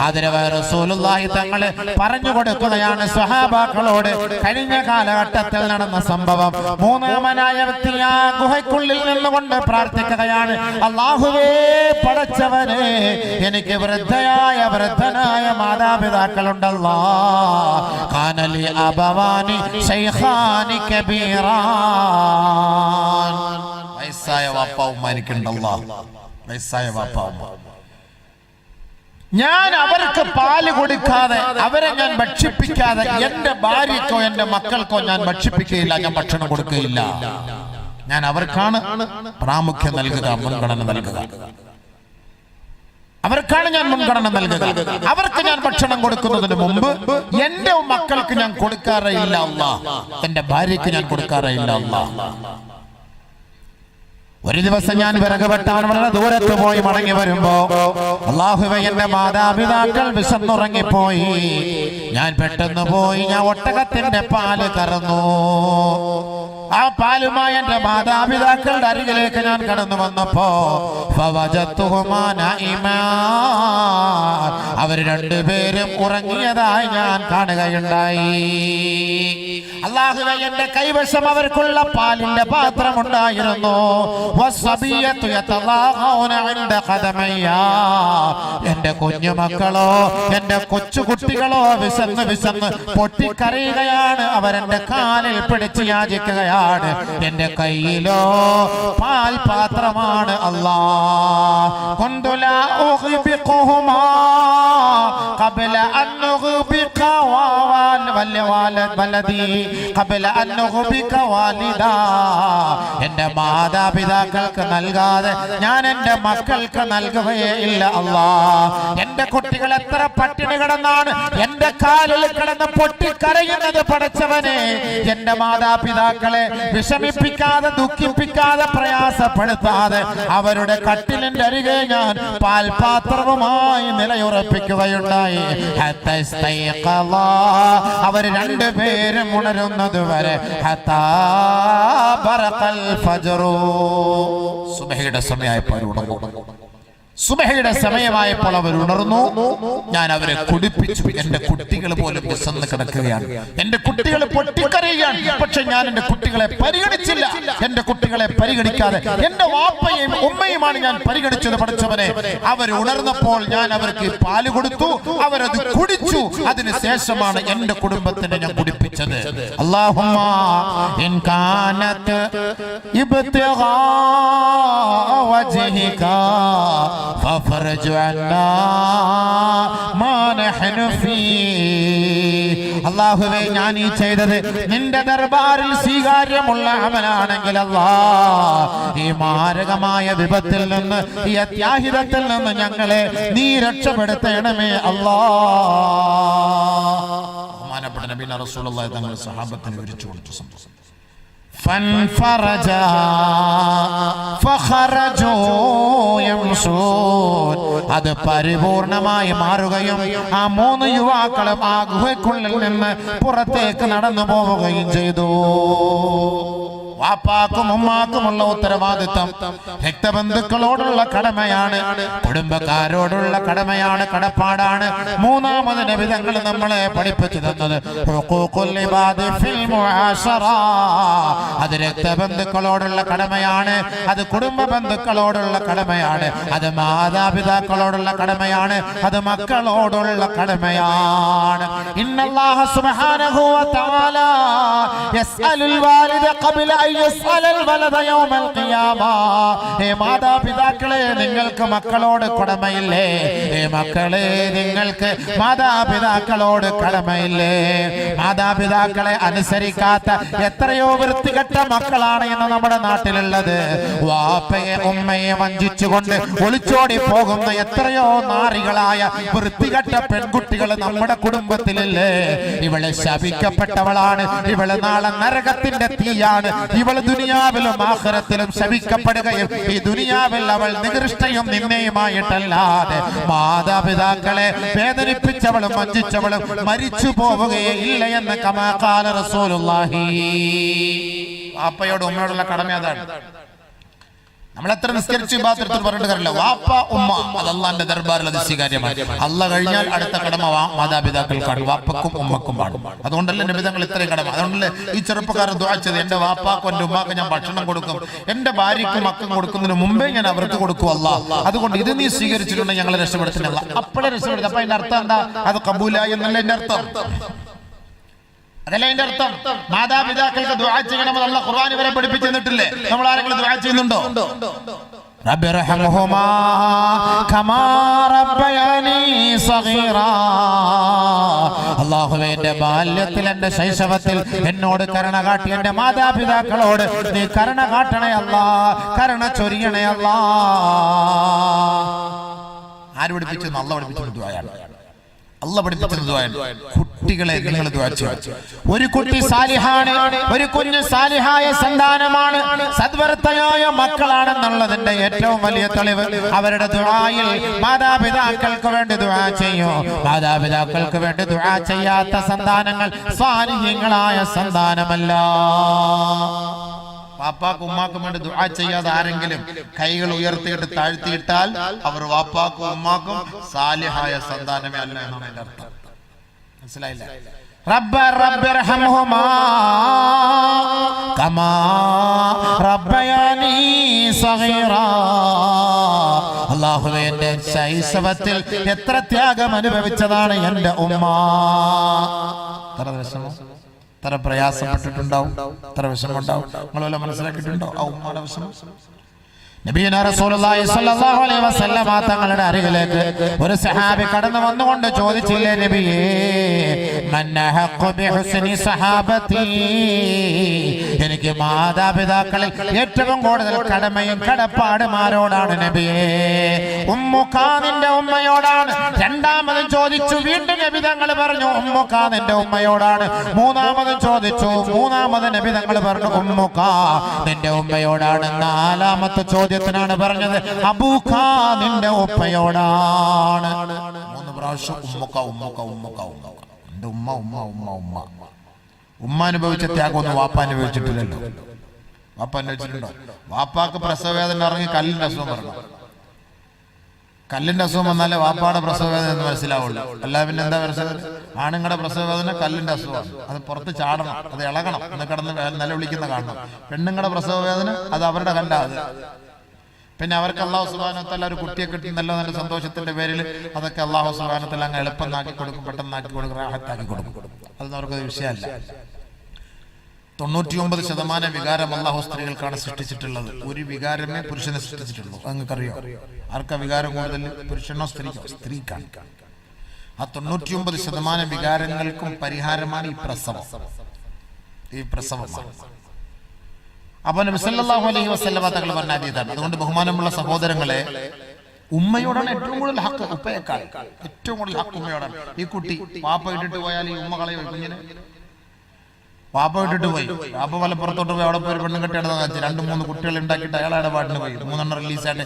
ഹദരത്ത് റസൂലുള്ളാഹി തങ്ങൾ പറഞ്ഞു കൊടുക്കുകയാണ് സ്വഹാബാക്കളോട് കഴിഞ്ഞ കാലഘട്ടത്തിൽ നടന്ന സംഭവം. മൂന്നാമനായ വ്യക്തി ആ ഗുഹയ്ക്കുള്ളിൽ നിന്നുകൊണ്ട് പ്രാർത്ഥിക്കുകയാണ്, അല്ലാഹുവേ പടച്ചവനെ, എനിക്ക് വൃദ്ധനായ മാതാപിതാക്കളുണ്ടല്ലോ. കാനലി അബവാനി ശൈഖാനി കബീറാൻ, വയസ്സായ വാപ്പാവുമ്മ എനിക്കുണ്ടല്ലോ, വയസ്സായ വാപ്പാവുമ്മ. ഞാൻ അവർക്ക് പാല് കൊടുക്കാതെ, അവരെ ഞാൻ ഭക്ഷിപ്പിക്കാതെ, എന്റെ ഭാര്യക്കോ എന്റെ മക്കൾക്കോ ഞാൻ ഭക്ഷിപ്പിക്കുകയില്ല, ഞാൻ ഭക്ഷണം കൊടുക്കുകയില്ല. ഞാൻ അവർക്കാണ് പ്രാമുഖ്യം നൽകുക, മുൻഗണന നൽകുക. അവർക്കാണ് ഞാൻ മുൻഗണന നൽകുക. അവർക്ക് ഞാൻ ഭക്ഷണം കൊടുക്കുന്നതിന് മുമ്പ് എന്റെ മക്കൾക്ക് ഞാൻ കൊടുക്കാറേയില്ല അല്ലാഹ്, എന്റെ ഭാര്യയ്ക്ക് ഞാൻ കൊടുക്കാറേയില്ല അല്ലാഹ്. ഒരു ദിവസം ഞാൻ വിറകുവെട്ടാൻ വളരെ ദൂരത്ത് പോയി മടങ്ങി വരുമ്പോ അല്ലാഹുവേ, എന്റെ മാതാപിതാക്കൾ വിശന്നുറങ്ങിപ്പോയി. ഞാൻ പെട്ടെന്ന് പോയി, ഞാൻ ഒട്ടകത്തിന്റെ പാല് കറന്നു. ആ പാലുമായി എന്റെ മാതാപിതാക്കളുടെ അരികിലേക്ക് ഞാൻ കടന്നു വന്നപ്പോ അവർ രണ്ടുപേരും ഉറങ്ങിയതായി ഞാൻ കാണുകയുണ്ടായി. അല്ലാഹുവേ, എന്റെ കൈവശം അവർക്കുള്ള പാലിന്റെ പാത്രമുണ്ടായിരുന്നു. എന്റെ കുഞ്ഞുമക്കളോ, എന്റെ കൊച്ചുകുട്ടികളോ വിശന്ന് പൊട്ടിക്കരയുകയാണ്. അവരെന്റെ കാലിൽ പിടിച്ച് യാചിക്കുകയാണ്. എന്റെ കയ്യിലോ പാൽ പാത്രമാണ്. അല്ലാഹ് കൊണ്ടുലാ ഉഗ്ബിഖുഹുമാ ഖബല അൻ ഉഗ്ബിഖ വലദി ഖബല അൻ ഉഗ്ബിഖ വാലിദാ. എന്റെ മാതാപിതാക്കൾക്ക് നൽകാതെ ഞാൻ എന്റെ മക്കൾക്ക് നൽകുകയേ ഇല്ല അല്ലാഹ്. എന്റെ കുട്ടികൾ എത്ര പട്ടിണി കിടന്നാണ് എന്റെ കാലിൽ കിടന്ന് പൊട്ടിക്കരയുന്നത്. പടച്ചവനെ, എന്റെ മാതാപിതാക്കളെ വിഷമിപ്പിക്കാതെ, ദുഃഖിപ്പിക്കാതെ, പ്രയാസപ്പെടുത്താതെ അവരുടെ കട്ടിലിന്റെ അരികെ ഞാൻ പാൽപാത്രവുമായി നിലയുറപ്പിക്കുകയുണ്ടായി. അവർ രണ്ടുപേരും ഉണരുന്നത് വരെ സുബഹിയുടെ സമയമായപ്പോൾ സുബഹയുടെ സമയമായപ്പോൾ അവർ ഉണർന്നു. ഞാൻ അവരെ കുടിപ്പിച്ചു. എന്റെ കുട്ടികൾ പോലും വിശന്ന് കിടക്കുകയാണ്, എന്റെ കുട്ടികൾ പൊട്ടിക്കരയുകയാണ്. പക്ഷെ ഞാൻ എന്റെ കുട്ടികളെ പരിഗണിച്ചില്ല. എന്റെ കുട്ടികളെ പരിഗണിക്കാതെ എന്റെ വാപ്പയും ഉമ്മയുമാണ് ഞാൻ പരിഗണിച്ചത്. പഠിച്ചവനെ, അവർ ഉണർന്നപ്പോൾ ഞാൻ അവർക്ക് പാല് കൊടുത്തു, അവരത് കുടിച്ചു. അതിനുശേഷമാണ് എന്റെ കുടുംബത്തിനെ ഞാൻ കുടിപ്പിച്ചത്. അല്ലാഹുമ്മ ഇൻ കാനത് ഇബ്തിഗാ വജ്ഹിക ففرج عنا ما نحن فيه. അല്ലാഹുവേ, ഞാൻ ഈ ചെയ്തത് നിന്റെ ദർബാറിൽ സ്വീകാര്യമുള്ള അമലാണെങ്കിൽ അല്ലാഹ്, ഈ മാരകമായ വിപത്തിൽ നിന്ന്, ഈ അത്യാഹിതത്തിൽ നിന്ന് ഞങ്ങളെ നീ രക്ഷപ്പെടുത്തണമേ അല്ലാഹ്. ബഹുമാനപ്പെട്ട നബി റസൂലുള്ളാഹി തങ്ങൾ സഹാബത്തിന് വിവരിച്ചു കൊടുത്തു. فانفرجا فخرجوا يمشون. അത് പരിപൂർണമായി മാറുകയും ആ 3 യുവാക്കളും ആ ഗുഹയ്ക്കുള്ളിൽ നിന്ന് പുറത്തേക്ക് നടന്നു പോവുകയും ചെയ്തു. വാപ്പാക്കും ഉമ്മാക്കുമുള്ള ഉത്തരവാദിത്വം രക്തബന്ധുക്കളോടുള്ള കടമയാണ്, കുടുംബക്കാരോടുള്ള കടമയാണ്, കടപ്പാടാണ്. മൂന്നാമത് നബി തങ്ങൾ നമ്മളെ പഠിപ്പിച്ചു തന്നത് ഹുഖൂഖുൽ ഇബാദി ഫിൽ മുആശറ, അത് രക്തബന്ധുക്കളോടുള്ള കടമയാണ്, അത് കുടുംബ ബന്ധുക്കളോടുള്ള കടമയാണ്, അത് മാതാപിതാക്കളോടുള്ള കടമയാണ്, അത് മക്കളോടുള്ള കടമയാണ്. ഇന്നല്ലാഹ സുബ്ഹാനഹു വ തആല യസ്അലുൽ വാലിദ ഖബ്ല അൻ യസ്അലൽ വലദ യൗമൽ ഖിയാമ. ഹേ മാതാപിതാക്കളെ, നിങ്ങൾക്ക് മക്കളോട് കടമയില്ലേ? ഹേ മക്കളെ, നിങ്ങൾക്ക് മാതാപിതാക്കളോട് കടമയില്ലേ? മാതാപിതാക്കളെ അനുസരിക്കാത്ത എത്രയോ വൃത്തികെട്ട മക്കളാണ് ഇന്ന് നമ്മുടെ നാട്ടിലുള്ളത്. വാപ്പയെ ഉമ്മയെ വഞ്ചിച്ചുകൊണ്ട് ഒളിച്ചോടി പോകുന്ന എത്രയോ നാറികളായ വൃത്തികെട്ട പെൺകുട്ടികൾ നമ്മുടെ കുടുംബത്തിലില്ലേ? ഇവളെ ശപിക്കപ്പെട്ടവളാണ്, ഇവള് നാളെ നരകത്തിന്റെ തീയാണ്. ഇവള് ദുനിയാവിലും ആഖിറത്തിലും ശപിക്കപ്പെടുകയും ഈ ദുനിയാവിൽ അവൾ നികൃഷ്ടയും നിന്നയുമായിട്ടല്ലാതെ മാതാപിതാക്കളെ വേദനിപ്പിച്ചവളും വഞ്ചിച്ചവളും മരിച്ചു പോവുകയേ ഇല്ല എന്ന് കമാ ഖാല റസൂലുള്ളാഹി. വാപ്പയോട് ഉമ്മയോടുള്ള കടമ അതാണ്. നമ്മൾ എത്ര നിസ്കരിച്ച് ഇബാദത്തിൽ പറഞ്ഞിട്ട് കാര്യമില്ല. വാപ്പ ഉമ്മ അത് അള്ളാന്റെ ദർബാറിൽ അത് സ്വീകാര്യമാണ്. അള്ള കഴിഞ്ഞാൽ അടുത്ത കടമ മാതാപിതാക്കൾക്കാണ്, വാപ്പക്കും ഉമ്മക്കുമാണ്. അതുകൊണ്ടല്ലേ നബി തങ്ങൾ ഇത്രയും കടമ. അതുകൊണ്ടല്ലേ ഈ ചെറുപ്പക്കാരൻ ദുആ ചെയ്തത്, എന്റെ വാപ്പാക്കും എന്റെ ഉമ്മാക്കും ഞാൻ ഭക്ഷണം കൊടുക്കും, എന്റെ ഭാര്യയ്ക്കും മക്കളും കൊടുക്കുന്നതിന് മുമ്പേ ഞാൻ അവർക്ക് കൊടുക്കും അല്ലാ. അതുകൊണ്ട് ഇത് നീ സ്വീകരിച്ചിട്ടുണ്ടെങ്കിൽ ഞങ്ങളെ രക്ഷപ്പെടുത്തുന്നില്ല. അപ്പോഴേ രക്ഷപ്പെടുത്തും. അപ്പൊ അതിന്റെ അർത്ഥം എന്താ? അത് കബൂലായി എന്നല്ല എന്റെ അർത്ഥം. അതല്ല അതിന്റെ അർത്ഥം. മാതാപിതാക്കൾക്ക് ദുആ ചെയ്യണമെന്ന് അല്ലാഹു ഖുർആൻ വരെ പഠിപ്പിച്ചു തന്നിട്ടില്ലേ? നമ്മൾ ആരെങ്കിലും ദുആ ചെയ്യുന്നുണ്ടോ? റബ്ബിർഹംഹുമാ കമാ റബ്ബയാനി സഗീറാ. അല്ലാഹുവേ, എന്റെ ബാല്യത്തിൽ, എന്റെ ശൈശവത്തിൽ എന്നോട് കരുണ കാട്ടി എന്റെ മാതാപിതാക്കളോട് നീ കരുണ കാട്ടണേ അല്ലാ, കരുണ ചൊരിയണേ അല്ലാ. ആര് പഠിപ്പിച്ചു? അല്ലാഹു പഠിപ്പിച്ച ദുആയാണ്. അല്ലാഹു പഠിപ്പിച്ച ദുആയാണ്. കുട്ടികളെ നിങ്ങൾ ദുആ ചെയ്യുക. ഒരു കുട്ടി സാലിഹാണ്, ഒരു കുഞ്ഞ് സാലിഹായ സന്താനമാണ്, സദ്വർത്തയായ മക്കളാണെന്നുള്ളതിന്റെ ഏറ്റവും വലിയ തെളിവ് അവരുടെ ദുആയിൽ മാതാപിതാക്കൾക്ക് വേണ്ടി ദുആ ചെയ്യൂ. മാതാപിതാക്കൾക്ക് വേണ്ടി ദുആ ചെയ്യാത്ത സന്താനങ്ങൾ സാലിഹീങ്ങളായ സന്താനമല്ല. വാപ്പാക്കും ഉമ്മാക്കും വേണ്ടി ദുആ ചെയ്യാതെ ആരെങ്കിലും കൈകൾ ഉയർത്തിയിട്ട് താഴ്ത്തിയിട്ടാൽ അവർ വാപ്പാക്കും ഉമ്മാക്കും സാലിഹായ സന്താനമേ അല്ല എന്നാണ് അതിന്റെ അർത്ഥം. മനസ്സിലായില്ല? റബ്ബിർഹംഹുമാ കമാ റബ്ബയാനി സഗീറാ. അല്ലാഹുവേ, എന്റെ ശൈശവത്തിൽ എത്ര ത്യാഗം അനുഭവിച്ചതാണ് എന്റെ ഉമ്മ. എത്ര പ്രയാസപ്പെട്ടിട്ടുണ്ടാവും, എത്ര വിഷമമുണ്ടാവും. നിങ്ങളെല്ലാം മനസ്സിലാക്കിയിട്ടുണ്ടോ ആ ഉമ്മയുടെ വിഷമം? നബിയുനാ റസൂലുള്ളാഹി സ്വല്ലല്ലാഹു അലൈഹി വസല്ലമ തങ്ങളുടെ അരികിലേക്ക് ഒരു സഹാബി കടന്നു വന്നുകൊണ്ട് ചോദിച്ചില്ലേ, നബിയേ, മൻ അഹഖു ബിഹുസ്നി സഹാബതി, എനിക്ക് മാതാപിതാക്കളിൽ ഏറ്റവും കൂടുതൽ കടമയും കടപ്പാടും ആരോടാണ് നബിയേ? ഉമ്മുക, നിന്റെ ഉമ്മയോടാണ്. രണ്ടാമതും ചോദിച്ചു, വീണ്ടും നബി തങ്ങൾ പറഞ്ഞു ഉമ്മുക, നിന്റെ ഉമ്മയോടാണ്. മൂന്നാമതും ചോദിച്ചു, മൂന്നാമത് നബി തങ്ങൾ പറഞ്ഞു ഉമ്മുക, നിന്റെ ഉമ്മയോടാണ്. നാലാമത്തെ ചോദ്യത്തിനാണ് പറഞ്ഞത് അബൂക, നിന്റെ ഉപ്പയോടാണ്. മൂന്ന് പ്രാവശ്യം ഉമ്മുക ഉമ്മുക ഉമ്മുക ഉമ്മുക. എന്റെ ഉമ്മ ഉമ്മ ഉമ്മ ഉമ്മ. ഉമ്മ അനുഭവിച്ച ത്യാഗമൊന്നും വാപ്പ അനുഭവിച്ചിട്ടില്ലല്ലോ. വാപ്പ അനുഭവിച്ചിട്ടുണ്ടോ? വാപ്പാക്ക് പ്രസവവേദന ഇറങ്ങി കല്ലിന്റെ അസുഖം പറഞ്ഞു. കല്ലിന്റെ അസുഖം വന്നാലേ വാപ്പാടെ പ്രസവവേദന എന്ന് മനസ്സിലാവുള്ളൂ. അല്ല പിന്നെ എന്താ പ്രസവം? ആണുങ്ങളുടെ പ്രസവവേദന കല്ലിന്റെ അസുഖമാണ്. അത് പുറത്ത് ചാടണം, അത് ഇളകണം, എന്ന് കിടന്ന് നിലവിളിക്കുന്ന കാണണം. പെണ്ണുങ്ങളുടെ പ്രസവവേദന അത് അവരുടെ കല്ലാതെ. പിന്നെ അവർക്ക് അല്ലാഹു സുബ്ഹാനഹു വ തആല ഒരു കുട്ടിയെ കിട്ടി നല്ല നല്ല സന്തോഷത്തിന്റെ പേരിൽ അതൊക്കെ അല്ലാഹു സുബ്ഹാനഹു വ തആല അങ്ങ് എളുപ്പമാക്കി കൊടുക്കും, പെട്ടെന്നാക്കി കൊടുക്കും, റാഹത്താക്കി കൊടുക്കും. അതൊന്നും അവർക്ക് വിഷയമല്ല. 99% വികാരം അല്ലാഹു സ്ത്രീകൾക്കാണ് സൃഷ്ടിച്ചിട്ടുള്ളത്. ഒരു വികാരമേ പുരുഷനെ സൃഷ്ടിച്ചിട്ടുള്ളൂ. നിങ്ങൾക്കറിയോ? ആർക്കാ വികാരം കൂടുതൽ, പുരുഷനോ സ്ത്രീക്കോ? സ്ത്രീക്കാണ്. ആ 99% വികാരങ്ങൾക്കും പരിഹാരമാണ് ഈ പ്രസവം. ഈ പ്രസവമാണ്. അപ്പോൾ നബി സല്ലല്ലാഹു അലൈഹി വസല്ലമ തങ്ങൾ പറഞ്ഞ ഹദീസാണ്. അതുകൊണ്ട് ബഹുമാനമുള്ള സഹോദരങ്ങളെ, ഉമ്മയോടാണ് ഏറ്റവും കൂടുതൽ ഹക്ക്. ഉപ്പയേക്കാൾ ഏറ്റവും കൂടുതൽ ഹക്ക് ഉമ്മയോടാണ്. ഈ കുട്ടി വാപ്പ ഇട്ടിട്ട് പോയാൽ ഈ ഉമ്മ കളയോ കുഞ്ഞിനെ? വാപ്പ ഇട്ടിട്ട് പോയി, വാപ്പ വലപ്പുറത്തോട്ട് പോയി, അവിടെ പോയി ഒരു പെണ്ണും കെട്ടിയാണ് കാണിച്ചു. 2-3 കുട്ടികൾ ഉണ്ടാക്കിയിട്ട് അയാളുടെ പാട്ടിന് പോയി. 3 റിലീസായിട്ട്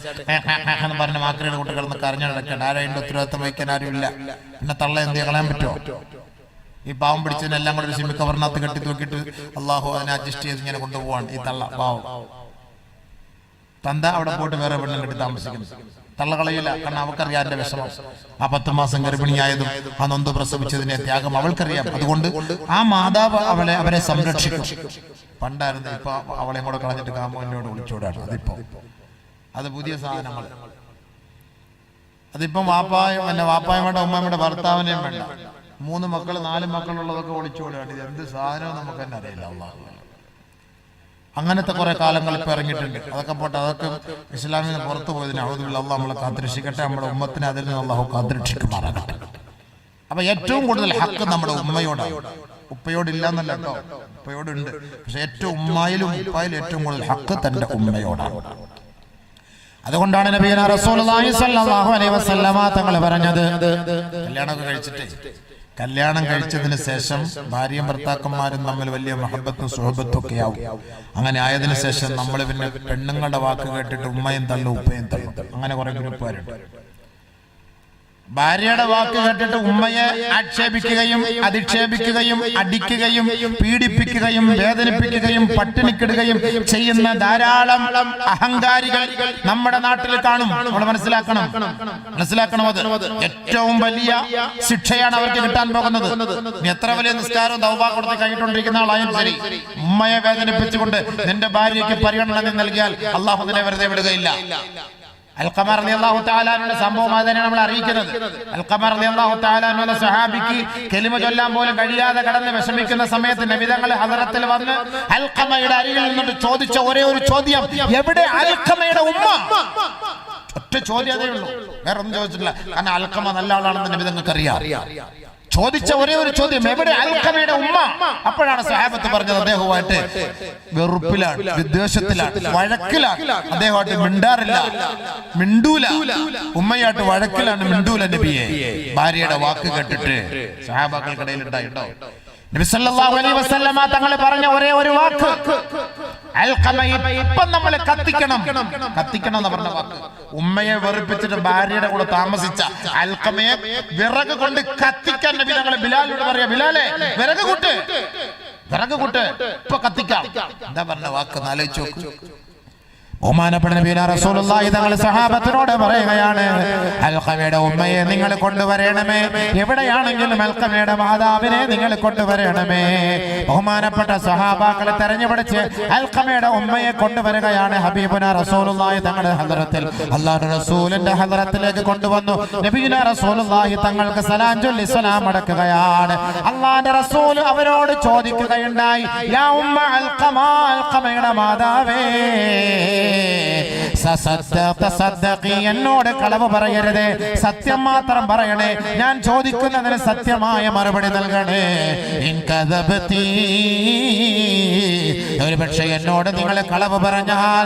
എന്ന് പറഞ്ഞ മാക്രിയുടെ കുട്ടികൾ കരഞ്ഞടക്കേണ്ട. ആരായിട്ട് ഉത്തരവാദിത്തം വഹിക്കാൻ ആരുമില്ല. പിന്നെ തള്ള എന്ത് കളയാൻ പറ്റുമോ? ഈ പാവം പിടിച്ചതിനെല്ലാം കൂടെ ഒരു സിമി കവറിനകത്ത് കെട്ടി തൂക്കിയിട്ട് അള്ളാഹു അതിനെ അഡ്ജസ്റ്റ് ചെയ്ത് ഇങ്ങനെ കൊണ്ടുപോവാണ് ഈ തള്ള പാവം. തന്ത അവിടെ പോയിട്ട് വേറെ പെണ്ണും കെട്ടി താമസിക്കുന്നു. തള്ളകളയില്ല, കാരണം അവൾക്കറിയാം എന്റെ വിഷമം. ആ 10 മാസം ഗർഭിണിയായതും ആ നൊന്ത് പ്രസവിച്ചതിന്റെ ത്യാഗം അവൾക്കറിയാം. അതുകൊണ്ട് ആ മാതാവ് അവരെ സംരക്ഷിക്കും. പണ്ടായിരുന്നു, ഇപ്പൊ അവളെയും കൂടെ കളഞ്ഞിട്ട് കാമുവിനോട് വിളിച്ചോടാണ്. അത് പുതിയ സാധനങ്ങൾ. അതിപ്പം വാപ്പായും വേണ്ട, ഉമ്മയുടെ ഭർത്താവിനെയും വേണ്ട. 3 മക്കൾ 4 മക്കളുള്ളതൊക്കെ വിളിച്ചോടാണ്. ഇത് എന്ത് സാധനവും നമുക്ക് തന്നെ അറിയില്ല. അള്ളാഹു അങ്ങനത്തെ കുറെ കാലങ്ങൾ ഇപ്പൊ ഇറങ്ങിയിട്ടുണ്ട്. അതൊക്കെ പോട്ടെ, അതൊക്കെ ഇസ്ലാമിൽ നിന്ന് പുറത്തു പോയതിന് അള്ളാഹു നമ്മളെ കാത്തിരക്ഷിക്കട്ടെ. നമ്മുടെ ഉമ്മത്തിനെ അതിൽ നിന്ന് അള്ളാഹു കാത്തിരക്ഷിക്കുമാറാകട്ടെ. അപ്പൊ ഏറ്റവും കൂടുതൽ ഹക്ക് നമ്മുടെ ഉമ്മയോടാണ്. ഉപ്പയോടില്ല എന്നല്ല കേട്ടോ, ഉപ്പയോടുണ്ട്. പക്ഷെ ഏറ്റവും ഉമ്മായിലും ഉപ്പായാലും ഏറ്റവും കൂടുതൽ ഹക്ക് തന്റെ ഉമ്മയോടാണ്. അതുകൊണ്ടാണ് നബിയന റസൂലുള്ളാഹി സ്വല്ലല്ലാഹു അലൈഹി വസല്ലമ തങ്ങൾ പറഞ്ഞത്, കല്യാണം കഴിച്ചതിന് ശേഷം ഭാര്യയും ഭർത്താക്കന്മാരും തമ്മിൽ വലിയ മഹബത്തും സുഹബത്തും ഒക്കെ ആവും. അങ്ങനെ ആയതിനു ശേഷം നമ്മൾ പിന്നെ പെണ്ണുങ്ങളുടെ വാക്ക് കേട്ടിട്ട് ഉമ്മയും തള്ളും ഉപ്പയും തള്ളും. അങ്ങനെ കുറെ ഗ്രൂപ്പുകാരുണ്ട്. ഭാര്യയുടെ വാക്ക് കേട്ടിട്ട് ഉമ്മയെ ആക്ഷേപിക്കുകയും അധിക്ഷേപിക്കുകയും അടിക്കുകയും പീഡിപ്പിക്കുകയും വേദനിപ്പിക്കുകയും പട്ടിണിക്കിടുകയും ചെയ്യുന്ന ധാരാളം അഹങ്കാരികൾ നമ്മുടെ നാട്ടിൽ കാണും. നമ്മൾ മനസ്സിലാക്കണം. അത് ഏറ്റവും വലിയ ശിക്ഷയാണ് അവർക്ക് കിട്ടാൻ പോകുന്നത്. എത്ര വലിയ നിസ്കാരവും തൗബ കൊടുത്ത് കഴിഞ്ഞിട്ടുണ്ടിരിക്കുന്ന ആളായാലും ശരി, ഉമ്മയെ വേദനിപ്പിച്ചുകൊണ്ട് നിന്റെ ഭാര്യയ്ക്ക് പരിഗണന നൽകിയാൽ അള്ളാഹു നിന്നെ വെറുതെ വിടുകയില്ല. അൽഖമ റളിയല്ലാഹു തആല അൻഹുവിന്റെ സംഭവം അതിനെയാണ് നമ്മൾ അറിയിക്കുന്നത്. അൽഖമ റളിയല്ലാഹു തആല അൻഹു എന്ന സ്വഹാബിക്ക് കലിമ ചൊല്ലാൻ പോലും കഴിയാതെ കടന്ന് വിഷമിക്കുന്ന സമയത്ത് നബി തങ്ങൾ ഹദറത്തിൽ വന്ന് അൽഖമയുടെ അരികിൽ നിന്നിട്ട് ചോദിച്ച ഒരേ ഒരു ചോദ്യം, എവിടെ അൽഖമയുടെ ഉമ്മ? ഒറ്റ ചോദ്യം അതേ ഉള്ളൂ, വേറെ ഒന്നും ചോദിച്ചിട്ടില്ല. കാരണം അൽഖമ നല്ല ആളാണെന്ന് നബി തങ്ങൾക്ക് അറിയാം. ചോദിച്ച ഒരേ ഒരു ചോദ്യം, എവിടെ അൽഖമയുടെ ഉമ്മ? അപ്പോഴാണ് സഹാബത്ത് പറഞ്ഞത് അദ്ദേഹവുമായിട്ട് വെറുപ്പിലാണ്, വിദ്വേഷത്തിലാണ്, വഴക്കിലാണ്. അദ്ദേഹമായിട്ട് മിണ്ടാറില്ല, മിണ്ടൂല. ഉമ്മയായിട്ട് വഴക്കിലാണ്, മിണ്ടൂല നബിയെ. ഭാര്യയുടെ വാക്ക് കേട്ടിട്ട് സഹാബാക്കൾക്കിടയിൽ ഉണ്ടായിട്ടോ. നബി സല്ലല്ലാഹു അലൈഹി വസല്ലമ തങ്ങൾ പറഞ്ഞ ഒരേ ഒരു വാക്ക്, അൽഖമയെ ഇപ്പം നമ്മൾ കത്തിക്കണം എന്ന് പറഞ്ഞ വാക്ക്. ഉമ്മയെ വെറുപ്പിച്ചിട്ട് ഭാര്യയുടെ കൂടെ താമസിച്ച അൽഖമയെ വിറക് കൊണ്ട് കത്തിക്കാൻ നബി തങ്ങൾ ബിലാലിനോട് പറയാ, ബിലാലെ വിറക് കൂട്ട് ഇപ്പൊ കത്തിക്കാം. എന്താ പറഞ്ഞ വാക്ക് ആലോചിച്ച് നോക്ക്. ബഹുമാനപ്പെട്ട നബി റസൂലുള്ളാഹി തങ്ങൾ സഹാബത്തിനോട് പറയുകയാണ്, അൽഖമയുടെ ഉമ്മയെ നിങ്ങൾ കൊണ്ടുവരണമേ. എവിടെയാണെങ്കിലും അൽഖമയുടെ മാതാവിനെ നിങ്ങൾ കൊണ്ടുവരണമേ. ബഹുമാനപ്പെട്ട സഹാബാക്കളെ തെരഞ്ഞുപിടിച്ച് അൽഖമയുടെ ഉമ്മയെ കൊണ്ടുവരികയാണ് ഹബീബുന റസൂലുള്ളാഹി തങ്ങളുടെ ഹദറത്തിൽ. അല്ലാഹുവിന്റെ റസൂലിന്റെ ഹദറത്തിലേക്ക് കൊണ്ടുവന്നു. നബിയുന റസൂലുള്ളാഹി തങ്ങൾക്ക് സലാം ചൊല്ലി സലാം അടക്കുകയാണ്. അല്ലാഹുവിന്റെ റസൂൽ അവരോട് ചോദിക്കുകയുണ്ടായി, യാ ഉമ്മ അൽഖമ, അൽഖമയുടെ മാതാവേ, എന്നോട് കളവ് പറയരുത്, സത്യം മാത്രം പറയണേ. ഞാൻ ചോദിക്കുന്നതിന് സത്യമായ മറുപടി നൽകണേ. ഒരു പക്ഷേ എന്നോട് നിങ്ങൾ കളവ് പറഞ്ഞാൽ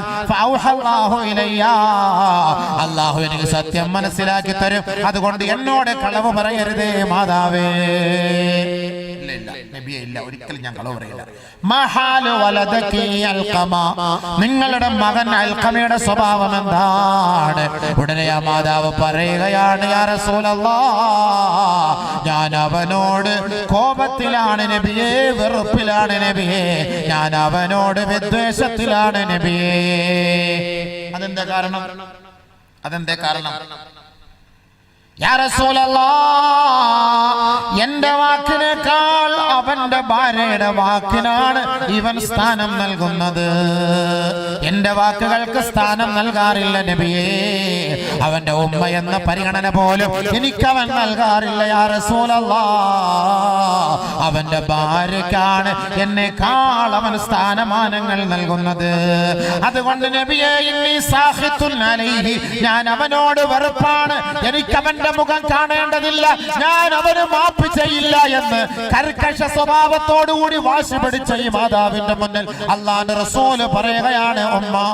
അല്ലാഹു എനിക്ക് സത്യം മനസ്സിലാക്കി തരും. അതുകൊണ്ട് എന്നോട് കളവ് പറയരുതേ മാതാവേ. ഒരിക്കലും ഞാൻ കളവ് പറയില്ല. നിങ്ങളുടെ മകൻ അൽഖമയുടെ സ്വഭാവം എന്താണ്? ഉടനെ ആ മാതാവ് പറയുകയാണ്, യാ റസൂലല്ലാഹ്, ഞാൻ അവനോട് കോപത്തിലാണ് നബിയേ, വെറുപ്പിലാണ് നബിയേ, ഞാൻ അവനോട് വിദ്വേഷത്തിലാണ് നബിയേ. അതെന്താ കാരണം? യാ റസൂലല്ലാഹ്, എന്റെ വാക്കിനേക്കാൾ അവന്റെ ഭാര്യയുടെ വാക്കിനാണ് ഇവൻ സ്ഥാനം നൽകുന്നത്. എന്റെ വാക്കുകൾക്ക് സ്ഥാനം നൽകാറില്ല നബിയേ. അവന്റെ ഉമ്മ എന്ന പരിഗണന പോലും എനിക്കവൻ നൽകാറില്ല യാ റസൂലല്ലാഹ്. അവന്റെ ഭാര്യക്കാണ് എന്നെക്കാൾ അവൻ സ്ഥാനമാനങ്ങൾ നൽകുന്നത്. അതുകൊണ്ട് നബിയേ, ഇന്നി സാഖിത്തുൻ അലൈഹി, ഞാൻ അവനോട് വെറുപ്പാണ്, എനിക്കവന്റെ മുഖം കാണേണ്ടതില്ല, ഞാൻ അവന് മാപ്പ് ചെയ്യില്ല എന്ന് കർക്കശ സ്വഭാവത്തോടുകൂടി വാശി പിടിച്ച ഈ മാതാവിന്റെ മുന്നിൽ അല്ലാഹുവിന്റെ റസൂൽ പറയുകയാണ്, ഉമ്മാ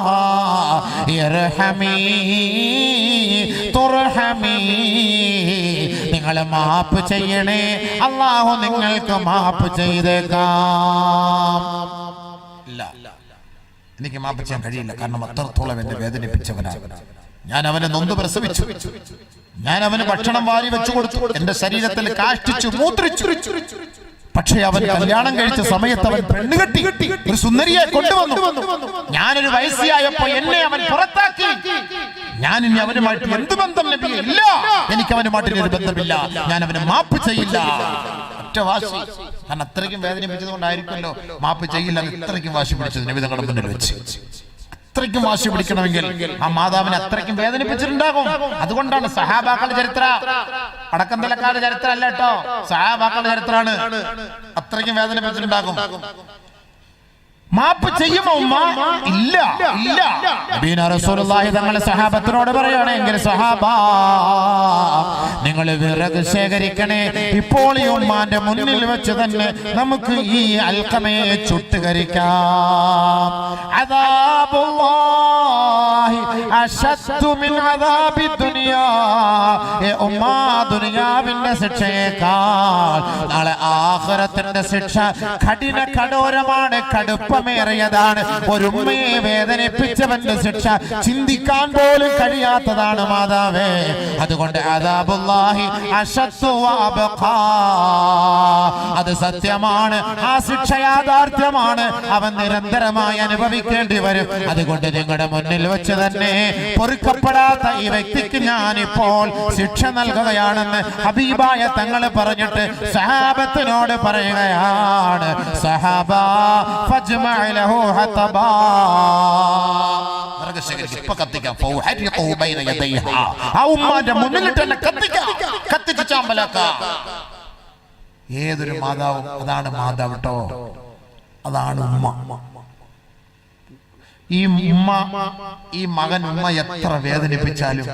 ഇർഹമീ തുർഹമീ, നിങ്ങൾ മാപ്പ് ചെയ്യണേ, അല്ലാഹു നിങ്ങൾക്ക് മാപ്പ് ചെയ്തേക്കാം. ഇല്ല, എനിക്ക് മാപ്പ് ചെയ്യാൻ കഴിയില്ല, കാരണം അത്രത്തോളം എന്നെ വേദനിപ്പിച്ചവനാണ്. ഞാൻ അവനെ നൊന്ത് പ്രസവിച്ചു, ഞാൻ അവന് ഭക്ഷണം വാരി വെച്ചു കൊടുത്തു, എന്റെ ശരീരത്തിൽ കാഷ്ടിച്ചു മൂത്രിച്ചു. പക്ഷേ അവൻ കല്യാണം കഴിച്ച സമയത്ത് അവൻ പെണ്ണുകെട്ടി ഒരു സുന്ദരിയെ കൊണ്ടുവന്നു. ഞാനൊരു വയസ്സിയായപ്പോ എന്നെ അവൻ പുറത്താക്കി. ഞാൻ ഇനി അവനുമായിട്ട് എന്ത് ബന്ധം നബിയേ? ഇല്ല, എനിക്ക് അവനുമായിട്ട് ഒരു ബന്ധമില്ല, ഞാൻ അവന് മാപ്പ് ചെയ്യില്ല. ഒറ്റ വാശി. കാരണം അത്രയ്ക്കും വേദനിപ്പിച്ചത് കൊണ്ടായിരിക്കുമല്ലോ മാപ്പ് ചെയ്യില്ല, ഇത്രയ്ക്കും വാശി പിടിച്ചത് നബി തങ്ങളുടെ മുന്നിൽ വെച്ച്. അത്രയ്ക്കും വാശി പിടിക്കണമെങ്കിൽ ആ മാതാവിനെ അത്രയ്ക്കും വേദനിപ്പിച്ചിട്ടുണ്ടാകും. അതുകൊണ്ടാണ് സഹാബാക്കളുടെ ചരിത്ര, അടക്കന്തലക്കാരുടെ ചരിത്രം അല്ല കേട്ടോ, സഹാബാക്കളുടെ ചരിത്രമാണ്. അത്രയ്ക്കും വേദനിപ്പിച്ചിട്ടുണ്ടാകും. മാപ്പ് ചെയ്യുമോ ഉമ്മ? ഇല്ല, ഇല്ല. നബീന റസൂലുള്ളാഹി തങ്ങളെ സഹാബത്തിനോട് പറയുകയാണെങ്കിൽ, സഹാബാ നിങ്ങൾ വിറക് ശേഖരിക്കണേ, ഇപ്പോൾ ഈ ഉമ്മാന്റെ മുന്നിൽ വെച്ച് തന്നെ നമുക്ക് ഈ അൽഖമയെ ചുട്ടുകരിക്കാം. അദാബുല്ലാഹി അശദ്ദു മിൻ അദാബി ദുനിയാ. ഉമ്മാ, ദുനിയാവിന്റെ ശിക്ഷയേക്കാൾ നാളെ ആഖിറത്തിന്റെ ശിക്ഷ കഠിന കഠോരമാണ്, കടുപ്പമേറിയതാണ്. ഒരു ഉമ്മയെ വേദനിപ്പിച്ചവന്റെ ശിക്ഷ ചിന്തിക്കാൻ പോലും കഴിയാത്തതാണ് മാതാവേ. അതുകൊണ്ട് അദാബുല്ലാഹി അശദ്ദു വഅബ്ഖാ, അത് സത്യമാണ്, ആ ശിക്ഷ യാഥാർത്ഥ്യമാണ്, അവൻ നിരന്തരമായി അനുഭവിക്കേണ്ടി വരും. അതുകൊണ്ട് നിങ്ങളുടെ മുന്നിൽ വെച്ച് തന്നെ പൊറുക്കപ്പെടാത്ത ഈ വ്യക്തിക്ക് ഞാനിപ്പോൾ ശിക്ഷ നൽകുകയാണെന്ന് ഹബീബായ തങ്ങൾ പറഞ്ഞിട്ട് സഹാബത്തിനോട് പറയുകയാണ്, സഹാബാ ഫജ്മഅ ലഹു ഹതബാ. ഇപ്പൊ കത്തിക്കാം, ബൈന യദൈഹാ. ആ ഉമ്മാന്റെ മുന്നിലിട്ട് തന്നെ കത്തിച്ച് ചാമ്പലാക്കാം. ഏതൊരു മാതാവും അതാണ് മാതാവ് കേട്ടോ, അതാണ് ഉമ്മ. ഈ ഉമ്മ, ഈ മകൻ ഉമ്മ എത്ര വേദനിപ്പിച്ചാലും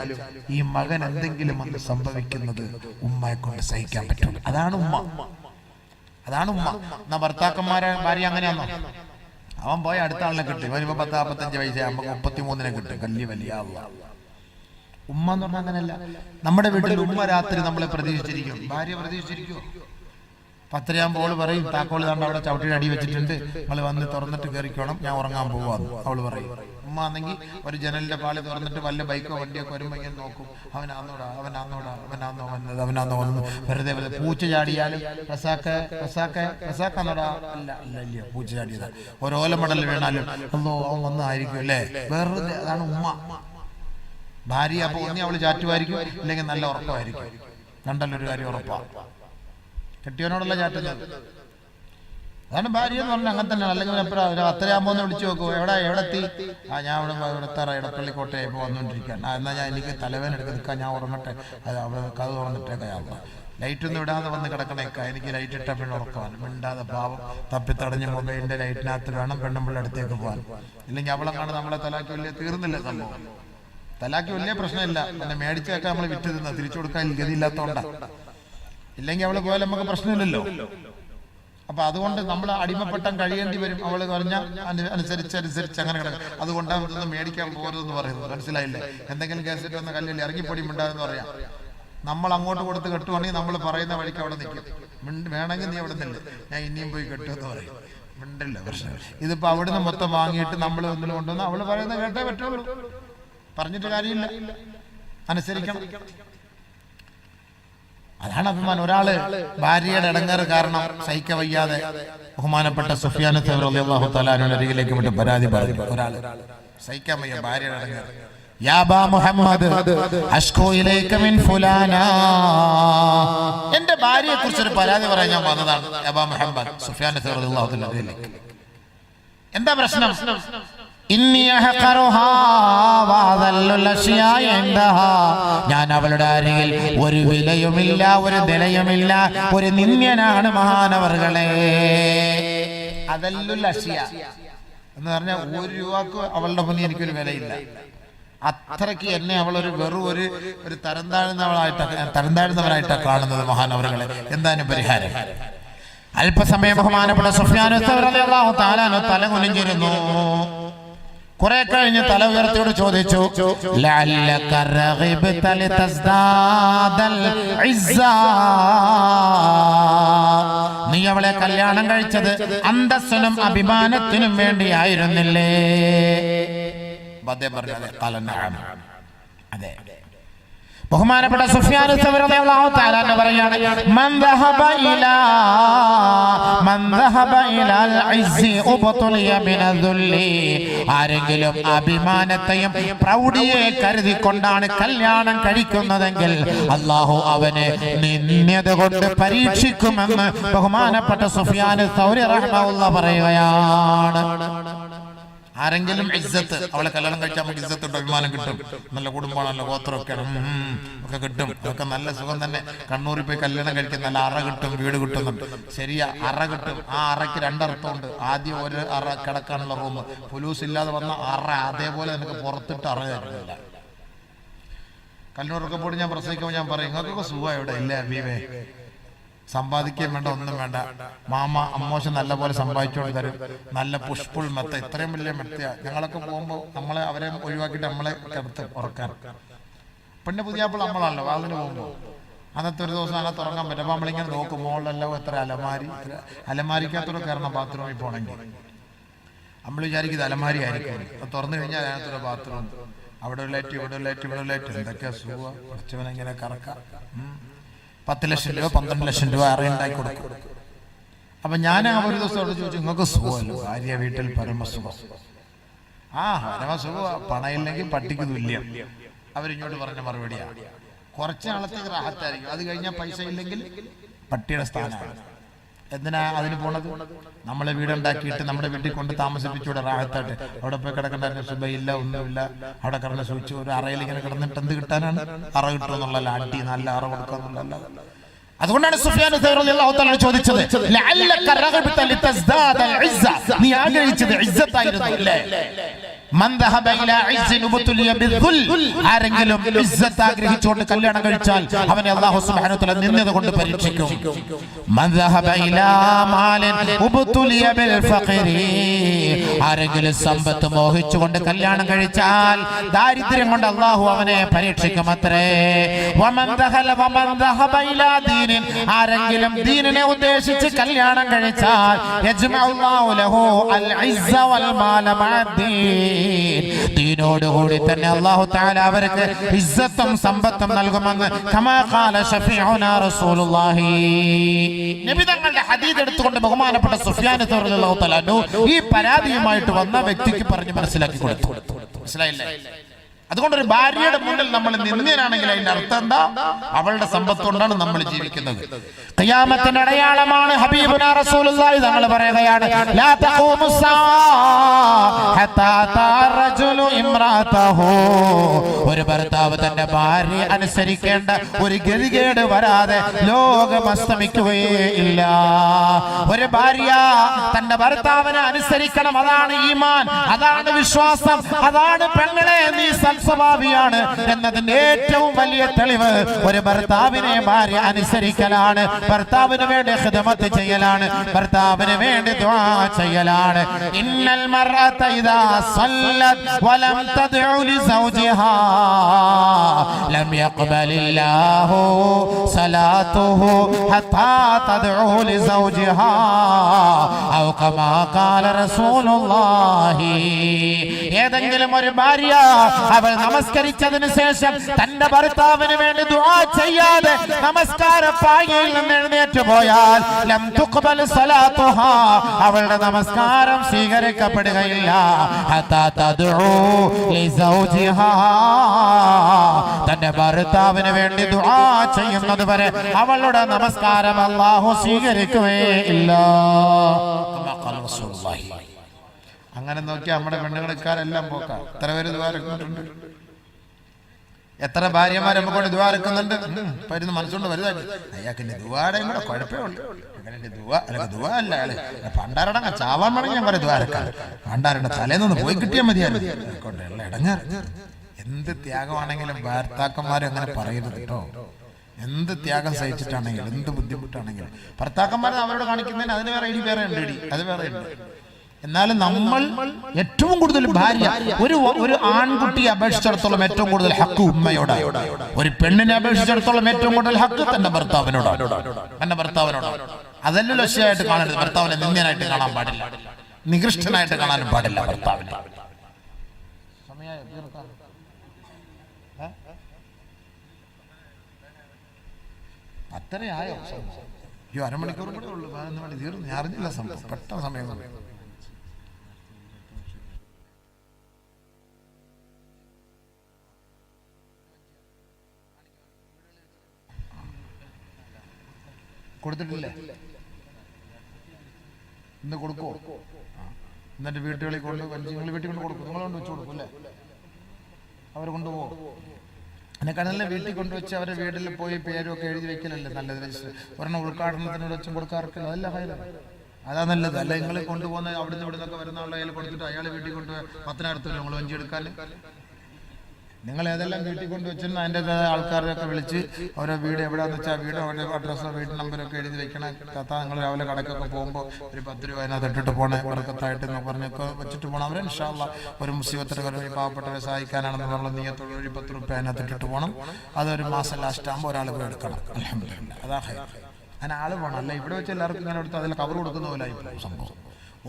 ഈ മകൻ എന്തെങ്കിലും ഒന്ന് സംഭവിക്കുന്നത് ഉമ്മയെ കൊണ്ട് സഹിക്കാൻ പറ്റും. അതാണ് ഉമ്മ, അതാണ് ഉമ്മ. എന്നാ ഭർത്താക്കന്മാരെ ഭാര്യ അങ്ങനെയാണോ? അവൻ പോയ അടുത്ത ആളിനെ കിട്ടും. ഇവനിപ്പോ 10-55 വയസ്സാകുമ്പോ 33 കിട്ടും. വലിയ ഉമ്മ എന്ന് പറഞ്ഞാൽ അങ്ങനെയല്ല. നമ്മുടെ വീട്ടിൽ ഉമ്മ രാത്രി നമ്മളെ പ്രതീക്ഷിച്ചിരിക്കും, ഭാര്യ പ്രതീക്ഷിച്ചിരിക്കുമോ? 10:30 അവള് പറയും, താക്കോള് കണ്ട് അവിടെ ചവിട്ടിയുടെ അടി വെച്ചിട്ടുണ്ട്, നിങ്ങൾ വന്ന് തുറന്നിട്ട് കയറിക്കോണം, ഞാൻ ഉറങ്ങാൻ പോവാന്ന് അവള് പറയും. ഉമ്മ ആണെങ്കിൽ ഒരു ജനലിന്റെ പാളി തുറന്നിട്ട് വല്ല ബൈക്കോ വണ്ടിയൊക്കെ വരുമ്പോ ഇങ്ങനെ നോക്കും, അവനാന്നോ വന്നത്. വെറുതെ പൂച്ച ചാടിയാലും റസാക്കാന്നോടാ, അല്ല പൂച്ച ചാടിയതാ. ഓരോലമടൽ വീണാലും ഒന്നോ അവൻ വന്നതായിരിക്കും അല്ലേ, വെറുതെ. അതാണ് ഉമ്മ. ഭാര്യ അപ്പൊ ഒന്നി അവള് ചാറ്റുമായിരിക്കും, അല്ലെങ്കിൽ നല്ല ഉറക്കമായിരിക്കും. രണ്ടല്ലൊരു കാര്യം ഉറപ്പാ, കെട്ടിയവനോടുള്ള ചാറ്റുന്നത്. അതാണ് ഭാര്യ എന്ന് പറഞ്ഞാൽ അങ്ങനെ തന്നെ. അല്ലെങ്കിൽ എപ്പോഴാണ് 10:30 വിളിച്ചു നോക്കൂ, എവിടെ എത്തി? ഞാൻ ഇവിടെ ഇടപ്പള്ളിക്കോട്ടെ ഇപ്പോൾ വന്നുകൊണ്ടിരിക്കാൻ. എന്നാൽ ഞാൻ എനിക്ക് തലവേദന എടുത്ത് നിൽക്കാൻ, ഞാൻ ഉറങ്ങട്ടെ, അവിടെ കഥ തുറന്നിട്ടേക്കാം. ലൈറ്റൊന്നും ഇടാതെ വന്ന് കിടക്കണേക്കാ, എനിക്ക് ലൈറ്റ് ഇട്ടാൽ പിന്നെ ഉറക്കാൻ മിണ്ടാതെ പാവം തപ്പിത്തടഞ്ഞ് മൊബൈലിന്റെ ലൈറ്റിനകത്ത് വേണം പെണ്ണുമ്പിള്ള അടുത്തേക്ക് പോകാൻ. ഇല്ലെങ്കിൽ അവളെ കാണാൻ നമ്മളെ തലാക്കി വലിയ തീർന്നില്ല സംഭവം. തലാക്കി വലിയ പ്രശ്നമില്ല, പിന്നെ മേടിച്ചൊക്കെ നമ്മൾ വിറ്റ് തിന്ന തിരിച്ചു കൊടുക്കാൻ ഗതിയില്ലാത്തതുകൊണ്ടാണ്. ഇല്ലെങ്കിൽ അവള് പോയാൽ നമുക്ക് പ്രശ്നമില്ലല്ലോ. അപ്പൊ അതുകൊണ്ട് നമ്മൾ അടിമപ്പെട്ടാൻ കഴിയേണ്ടി വരും. അവള് പറഞ്ഞ അനുസരിച്ച് അങ്ങനെ കിടക്കും. അതുകൊണ്ടാണ് ഇതൊന്നും മേടിക്കാൻ പോകരുതെന്ന് പറയുന്നത്. മനസ്സിലായില്ലേ? എന്തെങ്കിലും കേസിട്ട് വന്ന കല്ലിൽ ഇറങ്ങിപ്പൊടി മിണ്ടാതെന്ന് പറയാം. നമ്മൾ അങ്ങോട്ട് കൊടുത്ത് കെട്ടുവാണെങ്കിൽ നമ്മൾ പറയുന്ന വഴിക്ക് അവിടെ നിൽക്കും. വേണമെങ്കിൽ നീ അവിടെ നിന്നില്ല, ഞാൻ ഇനിയും പോയി കെട്ടുമെന്ന് പറയും. മിണ്ടില്ല, പ്രശ്നം. ഇതിപ്പോ അവിടുന്ന് മൊത്തം വാങ്ങിയിട്ട് നമ്മൾ ഒന്നിൽ കൊണ്ടുവന്ന് അവള് പറയുന്നത് കേട്ടേ പറ്റുള്ളൂ, പറഞ്ഞിട്ട് കാര്യമില്ല, അനുസരിക്കണം. അതാണ് അഭിമാനം. ഒരാള് ഭാര്യയുടെ ഇടങ്ങേറ് കാരണം സഹിക്ക വയ്യാതെ ബഹുമാനപ്പെട്ട സുഫിയാൻ തൗരി റളിയല്ലാഹു തആല അൻഹുവിന്റെ അരികിലേക്ക് വിട്ട് പരാതി പറഞ്ഞു. ഒരാള് സഹിക്കാൻ വയ്യ ഭാര്യയുടെ ഇടങ്ങേറ്. യാ അബാ മുഹമ്മദ് അഷ്കൂ ഇലൈക മിൻ ഫുലാന, എന്റെ ഭാര്യയെ കുറിച്ച് ഒരു പരാതി പറയാൻ ഞാൻ വന്നതാണ്. അബാ മുഹമ്മദ് സുഫിയാൻ തൗരി റളിയല്ലാഹു തആല അരികിലേക്ക്, എന്താ പ്രശ്നം? ഞാൻ അവളുടെ അരികിൽ ഒരു വിലയുമില്ല, ഒരു നിലയുമില്ല, ഒരു നിന്ദ്യനാണ് മഹാനവറുകളെ. അതല്ലുൽ അഷ്യ എന്ന് പറഞ്ഞാൽ ₹1 അവളുടെ മുന്നിൽ എനിക്കൊരു വിലയില്ല. അത്രയ്ക്ക് എന്നെ അവളൊരു വെറും ഒരു തരംതാഴ്ന്നവനായിട്ടാണ് കാണുന്നത് മഹാനവറുകളെ. എന്താണ് പരിഹാരം? അല്പസമയം ബഹുമാനപ്പെട്ട സുഫിയാൻ തൗരി റളിയല്ലാഹു തആല അൻഹു തല കുനിഞ്ഞിരുന്നു. കുറെ കഴിഞ്ഞ് തല ഉയർത്തിയോട് ചോദിച്ചു, നീ അവളെ കല്യാണം കഴിച്ചത് അന്തസ്സിനും അഭിമാനത്തിനും വേണ്ടിയായിരുന്നില്ലേ? അതെ. ബഹുമാനപ്പെട്ട സുഫ്യാൻ സൗരി റളിയല്ലാഹു തആല അൻഹു പറയാണ് മൻ ദഹബ ഇലൽ ഇസ്സി ഉബ്തുലിയ ബിനദുല്ലി. ആരെങ്കിലും അഭിമാനത്തെയും പ്രൗഢിയെ കരുതിക്കൊണ്ടാണ് കല്യാണം കഴിക്കുന്നതെങ്കിൽ അല്ലാഹു അവനെ നിന്ദ്യത കൊണ്ട് പരീക്ഷിക്കുമെന്ന് ബഹുമാനപ്പെട്ട സുഫ്യാൻ സൗരി റഹിമഹുല്ലാഹ് പറയുകയാണ്. ആരെങ്കിലും ഇസ്സത്ത്, അവളെ കല്യാണം കഴിച്ചാൽ നമുക്ക് ഇസ്സത്ത് ഉണ്ട്, അഭിമാനം കിട്ടും, നല്ല കുടുംബമാണല്ലോ, ഗോത്രമൊക്കെ ഒക്കെ കിട്ടും, അതൊക്കെ നല്ല സുഖം തന്നെ. കണ്ണൂരിൽ പോയി കല്യാണം കഴിക്കും, നല്ല അറ കിട്ടും, വീട് കിട്ടുന്നുണ്ട്. ശരിയാ, അറ കിട്ടും. ആ അറയ്ക്ക് രണ്ടർത്ഥമുണ്ട്. ആദ്യം ഒരു അറ കിടക്കാനുള്ള റൂം, പുലൂസ് ഇല്ലാതെ വന്ന അറ, അതേപോലെ നമുക്ക് പുറത്തിട്ട് അറ തരുന്നില്ല. കല്ലൂരൊക്കെ പോയി ഞാൻ പ്രസംഗിക്കുമ്പോൾ ഞാൻ പറയും, നിങ്ങൾക്കൊക്കെ സുഖം ഇവിടെ ഇല്ലേ അബീവേ, സമ്പാദിക്കുകയും വേണ്ട, ഒന്നും വേണ്ട, മാമ അമ്മോശം നല്ല പോലെ സമ്പാദിച്ചുകൊണ്ട് തരും, നല്ല പുഷ്പുൾ മെത്ത, ഇത്രയും വലിയ മെത്തയ. ഞങ്ങളൊക്കെ പോകുമ്പോൾ നമ്മളെ അവരെ ഒഴിവാക്കിയിട്ട് നമ്മളെ കിടത്ത് ഉറക്കാൻ. പിന്നെ പുതിയപ്പോൾ നമ്മളാണല്ലോ വാതിന് പോകുമ്പോൾ. അന്നത്തെ ഒരു ദിവസം അങ്ങനെ തുറങ്ങാൻ പറ്റും. അപ്പോൾ നമ്മളിങ്ങനെ നോക്കും, മോളിലെല്ലാം എത്ര അലമാരിക്കകത്തൂടെ കയറണം ബാത്റൂമിൽ പോകണമെങ്കിൽ. നമ്മൾ വിചാരിക്കുന്നത് അലമാരി ആയിരിക്കും, അത് തുറന്നു കഴിഞ്ഞാൽ അതിനകത്തൊരു ബാത്റൂം, അവിടെ ഒരു ലൈറ്റ്, ഇവിടെ ഒരു ലൈറ്റ്, ഇവിടെ ഒരു ലൈറ്റ്, എന്തൊക്കെയാ സുഖം. കുറച്ചവനെങ്ങനെ കറക്കാം. 10 ലക്ഷം രൂപ 12 ലക്ഷം രൂപ അറിയുണ്ടാക്കി കൊടുക്കും. അപ്പൊ ഞാൻ ആ ഒരു ദിവസം അവിടെ ചോദിച്ചു, നിങ്ങൾക്ക് സുഖമല്ലോ, ഭാര്യ വീട്ടിൽ പരമസുഖം. ആ പരമസുഖ, പണയില്ലെങ്കിൽ പട്ടിക്ക് തുല്യം. അവരിങ്ങോട്ട് പറഞ്ഞ മറുപടിയാ, കുറച്ച് നാളത്തേക്ക് റാഹത്തായിരിക്കും, അത് കഴിഞ്ഞാൽ പൈസ ഇല്ലെങ്കിൽ പട്ടിയുടെ സ്ഥാനമാണ്. എന്തിനാ അതിന് പോണത്? നമ്മളെ വീടുണ്ടാക്കിയിട്ട് നമ്മുടെ വീട്ടിൽ കൊണ്ട് താമസിപ്പിച്ചൂടെ റാഹത്തായിട്ട്? അവിടെ പോയി കിടക്കണ്ടായിരുന്നു, സുബയില്ല, ഒന്നുമില്ല, അവിടെ കിടന്ന് സൂചിച്ച് ഒരു അറയിൽ ഇങ്ങനെ കിടന്നിട്ട് എന്ത് കിട്ടാനാണ്? അറ കിട്ടുമെന്നുള്ള അടി, നല്ല അറ കൊടുക്കാന്നുള്ള. അതുകൊണ്ടാണ് സുഫ്യാൻ സൗരി റളിയല്ലാഹു തആല ചോദിച്ചത്, ലഅല്ലക റഗബത ലിതസ്ദാദ അൽഇസ്സ, നീ ആഗ്രഹിച്ചത് ഇസ്സത്തായിരുന്നു അല്ലേ? മൻ ദഹബ ഇലാ ഇസ്സിൻ ഉബ്തുലിയ ബിദ്ദുൽ, ആരെങ്കിലും ഇസ്സത്ത് ആഗ്രഹിച്ചുകൊണ്ട് കല്യാണം കഴിച്ചാൽ അവനെ അല്ലാഹു സുബ്ഹാനഹു വ തആല നിന്ദ്യത കൊണ്ട് പരീക്ഷിക്കും. മൻ ദഹബ ഇലാ മാലിൻ ഉബ്തുലിയ ബിൽ ഫഖരി, ആരെങ്കിലും സമ്പത്ത് മോഹിച്ചുകൊണ്ട് കല്യാണം കഴിച്ചാൽ ദാരിദ്ര്യം കൊണ്ട് അല്ലാഹു അവനെ പരീക്ഷിക്കും അത്രേ. വമൻ ദഹബ ഇലാ ദീനിൻ, ആരെങ്കിലും ദീനിനെ ഉദ്ദേശിച്ച് കല്യാണം കഴിച്ചാൽ യജ്മഉല്ലാഹു ലഹു അൽ ഇസ്സ വൽ മാല മഅദ്ദീൻ, ദീനോടുകൂടി തന്നെ അല്ലാഹു തആല അവർക്ക് ഇസ്സത്തും സമ്പത്തും നൽകുമെന്ന് കമാ ഖാല ശഫീഉനാ റസൂലുള്ളാഹി. നബി തങ്ങളുടെ ഹദീസ് എടുത്തുകൊണ്ട് ബഹുമാനപ്പെട്ട സുഫ്യാൻ സൗരി റളിയല്ലാഹു തആല ഈ പരാതിയുമായിട്ട് വന്ന വ്യക്തിക്ക് പറഞ്ഞു മനസ്സിലാക്കി കൊടുത്തു. മനസ്സിലായില്ലേ? അതുകൊണ്ട് ഒരു ഭാര്യയുടെ മുന്നിൽ നമ്മൾ നിന്ദ്യനാണെങ്കിൽ അതിന്റെ അർത്ഥം എന്താ? അവളുടെ സമ്പത്ത് കൊണ്ടാണ് നമ്മൾ ജീവിക്കുന്നത്. ഖിയാമത്തിന്റെ അടയാളമാണ് ഹബീബുനാ റസൂലുള്ളാഹി തങ്ങൾ പറയുകയാണ്, ലാ തഖൂമുസ്സാ ഹത്താ തറജുലു ഇംറാതഹു, ഒരു ഭർത്താവ് തന്റെ ഭാര്യയെ അനുസരിക്കേണ്ട ഒരു ഗതികേട് വരാതെ ലോകം അസ്തമിക്കുകയേ ഇല്ല. ഒരു ഭാര്യ തന്റെ ഭർത്താവിനെ അനുസരിക്കണം, അതാണ് ഈമാൻ, അതാണ് വിശ്വാസം, അതാണ് പെങ്ങളെ നീ സ്വഭാവിയാണ് എന്നതിന്റെ ഏറ്റവും വലിയ തെളിവ് ഒരു ഭർത്താവിനെ ഭാര്യ അനുസരിക്കലാണ്, ഭർത്താവിന് വേണ്ടി ഖിദ്മത്ത് ചെയ്യലാണ്, ഭർത്താവിന് വേണ്ടി ദുആ ചെയ്യലാണ്. ഇന്നൽ മർഅത ഇദാ സല്ലത് വലം തദ്ഉ ലിസൗജിഹാ ലം യഖ്ബലില്ലാഹു സലാത്തുഹു ഹത്താ തദ്ഉ ലിസൗജിഹാ ഔ കമാ ഖാല റസൂലുള്ളാഹി. ഏതെങ്കിലും ഒരു ഭാര്യ അവൾ നമസ്കരിച്ചതിന് ശേഷം തന്റെ ഭർത്താവിന് വേണ്ടി ദുആ ചെയ്യാതെ നമസ്കാര പായയിൽ നിന്ന് എഴുന്നേറ്റ് പോയാൽ ലം തുഖ്ബൽ സലാത്തുഹാ, അവളുടെ നമസ്കാരം സ്വീകരിക്കപ്പെടുകയില്ല. ഹത്താ തദ്ഉ ലിസൗജിഹാ, തന്റെ ഭർത്താവിന് വേണ്ടി ദുആ ചെയ്യുന്നത് വരെ അവളുടെ നമസ്കാരം അല്ലാഹു സ്വീകരിക്കുകയില്ല. അങ്ങനെ നോക്കിയാൽ നമ്മുടെ പെണ്ണുങ്ങളെക്കാരെല്ലാം പോക്കാം. എത്ര പേര് ദ്വാരക്കുന്നുണ്ട്, എത്ര ഭാര്യമാർ നമുക്കൊണ്ട് ദ്വാരക്കുന്നുണ്ട്. പരുന്ന് മനസ്സുകൊണ്ട് വലുതാക്കി അയാൾക്ക് ദ്വാടയും കൂടെ കുഴപ്പമുണ്ട്. ദുവാ അല്ല, പണ്ടാരടങ്ങ ചാവാൻ വേണമെങ്കിൽ ഞാൻ പറയും ദ്വാരക്കാൻ, പണ്ടാരുടെ തലേന്നൊന്ന് പോയി കിട്ടിയാൽ മതിയായിരുന്നു. ഇടങ്ങാറ്. എന്ത് ത്യാഗമാണെങ്കിലും ഭർത്താക്കന്മാരും അങ്ങനെ പറയരുത് കേട്ടോ. എന്ത് ത്യാഗം സഹിച്ചിട്ടാണെങ്കിലും എന്ത് ബുദ്ധിമുട്ടാണെങ്കിലും ഭർത്താക്കന്മാരെ അവരോട് കാണിക്കുന്നതിന് അതിന് വേറെ ഇടി വേറെ ഉണ്ട്, അത് വേറെ ഉണ്ട്. എന്നാലും നമ്മൾ ഏറ്റവും കൂടുതൽ ഭാര്യ ഒരു ആൺകുട്ടിയെ അപേക്ഷിച്ചിടത്തോളം ഏറ്റവും കൂടുതൽ ഹക്ക് ഉമ്മയോടാണ്. ഒരു പെണ്ണിനെ അപേക്ഷിച്ചിടത്തോളം ഏറ്റവും കൂടുതൽ ഹക്ക് തന്റെ ഭർത്താവിനോടാണ്. തന്റെ ഭർത്താവിനോടാണ്. അതല്ല ലക്ഷ്യമായിട്ട് കാണരുത്. ഭർത്താവിനെ നിന്ദ്യനായിട്ട് കാണാൻ പാടില്ല, നികൃഷ്ടനായിട്ട് കാണാനും പാടില്ല ഭർത്താവിനെ. അത്രയായോ? അയ്യോ, അരമണിക്കൂർ കൂടെ ഉള്ളൂ, 11 മണി തീർന്നു. ഞാൻ അറിഞ്ഞില്ല സംഭവം, പെട്ടെന്ന് സമയം കൊടുത്തിട്ടില്ലേ? ഇന്ന് കൊടുക്കുമോ? എന്നിട്ട് വീട്ടുകളിൽ കൊണ്ട് നിങ്ങൾ വീട്ടിൽ കൊണ്ട് കൊടുക്കും, നിങ്ങൾ കൊണ്ട് വെച്ച് കൊടുക്കും അല്ലേ? അവർ കൊണ്ടുപോകും. അതിനെക്കാണല്ലേ വീട്ടിൽ കൊണ്ടുവച്ച് അവരുടെ വീട്ടിൽ പോയി പേരും ഒക്കെ എഴുതി വെക്കലല്ലേ നല്ലത്. ഒരെണ്ണം ഉദ്ഘാടനത്തിന് വെച്ചും കൊടുക്കാറില്ല, അതല്ല കാര്യം, അതാ നല്ലത്. അല്ല നിങ്ങൾ കൊണ്ടുപോകുന്ന അവിടുന്ന് ഇവിടുന്നൊക്കെ വരുന്ന ആളെ അയാൾ കൊടുത്തിട്ട് അയാൾ വീട്ടിൽ കൊണ്ട് 10,000 നിങ്ങൾ വഞ്ചി എടുക്കാൻ. നിങ്ങൾ ഏതെല്ലാം വീട്ടിൽ കൊണ്ടുവച്ചിരുന്ന അതിൻ്റെതായ ആൾക്കാരെയൊക്കെ വിളിച്ച് ഓരോ വീട് എവിടെയാണെന്ന് വെച്ചാൽ വീട് അവരുടെ അഡ്രസ്സോ വീട് നമ്പരൊക്കെ എഴുതി വെക്കണം. കഥ നിങ്ങൾ രാവിലെ കടക്കൊക്കെ പോകുമ്പോൾ ഒരു 10 രൂപ അതിനകത്ത് ഇട്ടിട്ട് പോകണേ, ഉറക്കത്തായിട്ട് എന്ന് പറഞ്ഞൊക്കെ വെച്ചിട്ട് പോകണം. അവരെ ഇൻഷാ അല്ലാഹ് ഒരു മുസീബത്തിനൊക്കെ പാവപ്പെട്ടവരെ സഹായിക്കാനാണെന്നുള്ള നിയത്തോടെ ഒരു 10 രൂപ അതിനകത്ത് ഇട്ടിട്ട് പോകണം. അതൊരു മാസം ലാസ്റ്റ് ആകുമ്പോൾ ഒരാൾ പോയി എടുക്കണം. അൽഹംദുലില്ലാഹ്, അതാ അങ്ങനെ ആൾ പോകണം. അല്ല ഇവിടെ വെച്ച് എല്ലാവർക്കും ഇങ്ങനെ എടുത്ത് അതിൽ കവർ കൊടുക്കുന്ന പോലെ ആയി സംഭവം.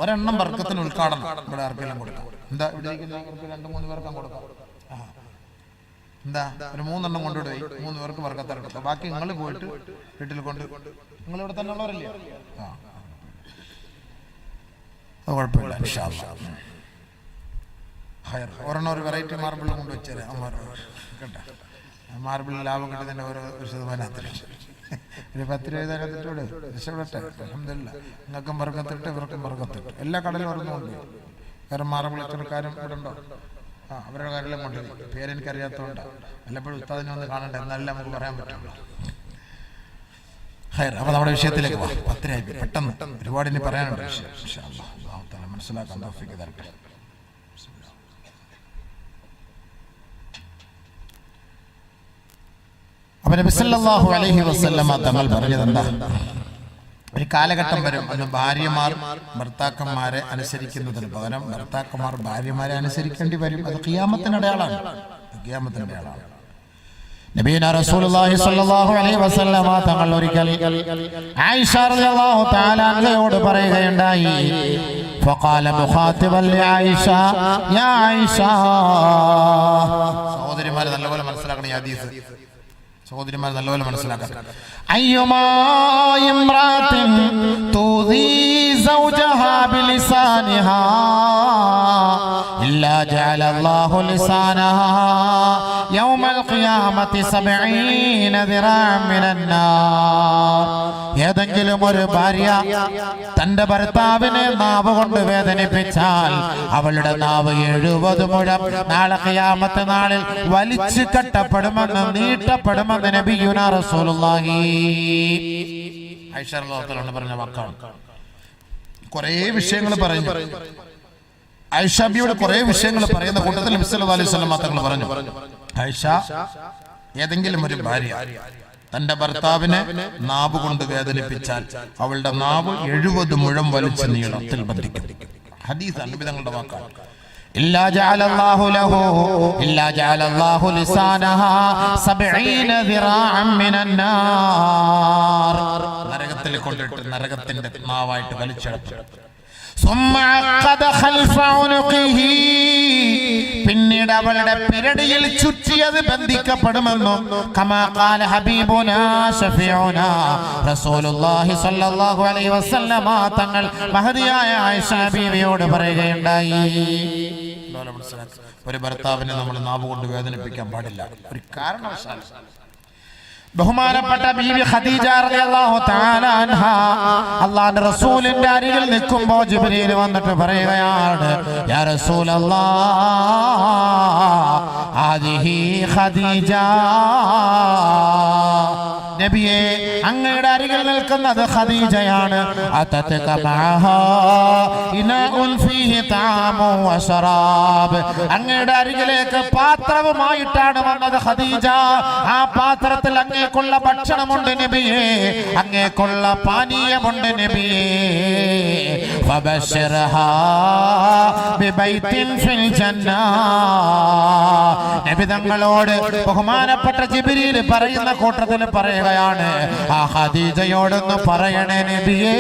ഒരെണ്ണം ബർക്കത്തിന് ഉദ്ഘാടനം ഇവിടെ ആർക്കെല്ലാം കൊടുക്കാം. എന്താ ഇവിടെ ഇരിക്കുന്നവർക്ക് 2-3 പേർക്കും കൊടുക്കാം. എന്താ ഒരു 3 എണ്ണം കൊണ്ടുപോയി 3 പേർക്ക് ബർക്കത്തെടുക്കാം. ബാക്കി നിങ്ങൾ പോയിട്ട് വീട്ടിൽ കൊണ്ട്, നിങ്ങൾ ഇവിടെ തന്നെ ഉള്ളവരല്ലേ? അത് കുഴപ്പമില്ല ഇൻഷാ അല്ലാഹ്. ഒരെണ്ണം ഒരു വെറൈറ്റി മാർബിൾ കൊണ്ടുവച്ചേരെ കേട്ടോ. മാർബിളിൽ ലാഭം കിട്ടുന്നതിൻ്റെ ഓരോ 1% ഒരു 10 രൂപ ഇതിനകത്തിട്ടോട് രക്ഷപ്പെടട്ടെ. അൽഹംദുലില്ലാഹ്, നിങ്ങൾക്കും ബർക്കത്തിട്ട് ഇവർക്കും ബർക്കത്തിട്ട്. എല്ലാ കടലും ഓർന്നുകൊണ്ട് വേറെ മാർബിൾ ഇത്തരക്കാരും ഇവിടെ ഉണ്ടോ? അവരുടെ കാര്യമെല്ലാം കൊണ്ടുപോയി. പേരെനിക്കറിയാത്തതുകൊണ്ട് വല്ലപ്പോഴും ഉസ്താദിനെ ഒന്ന് കാണണ്ട, എന്നാലും നമുക്ക് പറയാൻ പറ്റുള്ളൂ. അപ്പോൾ നമ്മുടെ വിഷയത്തിലേക്ക് പോകാം. 10 ആയി പെട്ടെന്ന്, ഒരുപാട് ഇനി പറയാനുണ്ട് വിഷയം. ഇൻഷാ അല്ലാഹ് അല്ലാഹു തആല മനസ്സിലാക്കാൻ തൗഫീഖ് തരട്ടെ. അപ്പോൾ നബി സല്ലല്ലാഹു അലൈഹി വസല്ലമ തങ്ങൾ പറഞ്ഞതെന്താ? ഒരു കാലഘട്ടം വരും അന്ന് ഭാര്യമാർ ഭർത്താക്കന്മാരെ അനുസരിക്കുന്നതിന് പകരം ഭർത്താക്കന്മാർ ഭാര്യമാരെ അനുസരിക്കേണ്ടി വരും. അത് ഖിയാമത്തിന്റെ അടയാളാണ്, ഖിയാമത്തിന്റെ അടയാളാണ്. നബിയുനാ റസൂലുള്ളാഹി സ്വല്ലല്ലാഹു അലൈഹി വസല്ലമ തങ്ങൾ ഒരിക്കൽ ആയിഷ റളിയല്ലാഹു തആല അൻഹയോട് പറയുകയുണ്ടായി. ഫഖാല മുഖാതിബൻ ലിആയിഷ യാ ആയിഷ. സഹോദരിമാരെ നല്ലപോലെ മനസ്സിലാക്കണം ഈ ഹദീസ്, സഹോദരിമാർ നല്ലപോലെ മനസ്സിലാക്കണം. അയ്യുമാ ഇംറാത്തിൻ തുദീ സൗജഹാ ബിലിസാനിഹാ ഇല്ലാ ജഅല അല്ലാഹു ലിസാനഹാ യൗമൽ ഖിയാമത്തി 70 ദിറാഅൻ മിനന്നാർ. ഏതെങ്കിലും ഒരു ഭാര്യ തന്റെ ഭർത്താവിനെ നാവ് കൊണ്ട് വേദനിപ്പിച്ചാൽ അവളുടെ നാവ് 70 മുഴം നാളെ ഖിയാമത്ത് നാളിൽ വലിച്ചു കെട്ടപ്പെടുമെന്ന്, നീട്ടപ്പെടുമെന്ന് നബിയുനാ റസൂലുള്ളാഹി ആയിഷ റളിയല്ലാഹു അൻഹ പറഞ്ഞ വാക്കാണ്. കുറേ വിഷയങ്ങൾ പറഞ്ഞു. ആയിഷ ബിയുടെ കുറേ വിഷയങ്ങൾ പറയുന്ന കൂട്ടത്തിൽ നബി സല്ലല്ലാഹു അലൈഹി വസല്ലം തങ്ങൾ പറഞ്ഞു, ആയിഷ, ഏതെങ്കിലും ഒരു ഭാര്യ തന്റെ ഭർത്താവിനെ നാവ് കൊണ്ട് വേദനിപ്പിച്ചാൽ അവളുടെ നാവ് 70 മുഴം വലിച്ചു നീളത്തിൽ ബന്ധിക്കും. ഹദീസാണ്, നബി തങ്ങളുടെ വാക്കാണ്. ഇല്ലാ ജഅലല്ലാഹു ലഹു ഇല്ലാ ജഅലല്ലാഹു ലിസാനഹാ 70 ദിറാഅൻ മിനന്നാർ. നരകത്തിൽ കൊണ്ടിട്ട് നരകത്തിന്റെ നാവായിട്ട് വലിച്ചെടുക്കും. പിന്നീട് അവളുടെ പിരടിയിൽ ചുറ്റിയത് ബന്ധിക്കപ്പെടുമെന്നും കമാ ഖാല ഹബീബുനാ ശഫീഉനാ റസൂലുള്ളാഹി സ്വല്ലല്ലാഹു അലൈഹി വസല്ലമ തങ്ങൾ മഹദിയായ ആയിഷ ബീവിയോട് പറയുകയുണ്ടായി. ഒരു ഭർത്താവിനെ നമ്മൾ നാവ് കൊണ്ട് വേദനിപ്പിക്കാൻ പാടില്ല ഒരു കാരണവശാലും. ബഹുമാനപ്പെട്ട ബീവി ഖദീജ റളിയല്ലാഹു തആല അൻഹ അല്ലാഹുവിന്റെ റസൂലിന്റെ അരികിൽ നിൽക്കുമ്പോൾ ജിബ്രീൽ വന്നിട്ട് പറയുകയാണ്, യാ റസൂലല്ലാഹ് ആദിഹി ഖദീജ. നബിയെ, അങ്ങയുടെ അരികിൽ നിൽക്കുന്നത് ഖദീജയാണ്. അതതക മഅഹാ ഇനാഉൻ ഫീഹി തആമു വശറാബ്. അങ്ങയുടെ അരികിലേക്ക് പാത്രവുമായിട്ടാണ് വന്നത് ഖദീജ. ആ പാത്രത്തിൽ അങ്ങേക്കുള്ള ഭക്ഷണമുണ്ട് നബിയെ, അങ്ങേക്കുള്ള പാനീയമുണ്ട് നബിയെ. ഫബശിർഹാ ബിബൈത്തിൻ ഫിൽ ജന്ന. നബി തങ്ങളോട് ബഹുമാനപ്പെട്ട ജിബ്രീൽ പറയുന്ന കൂട്ടത്തിൽ പറയുകയാണ്, ആ ഖദീജയോടൊന്ന് പറയണേ നബിയേ,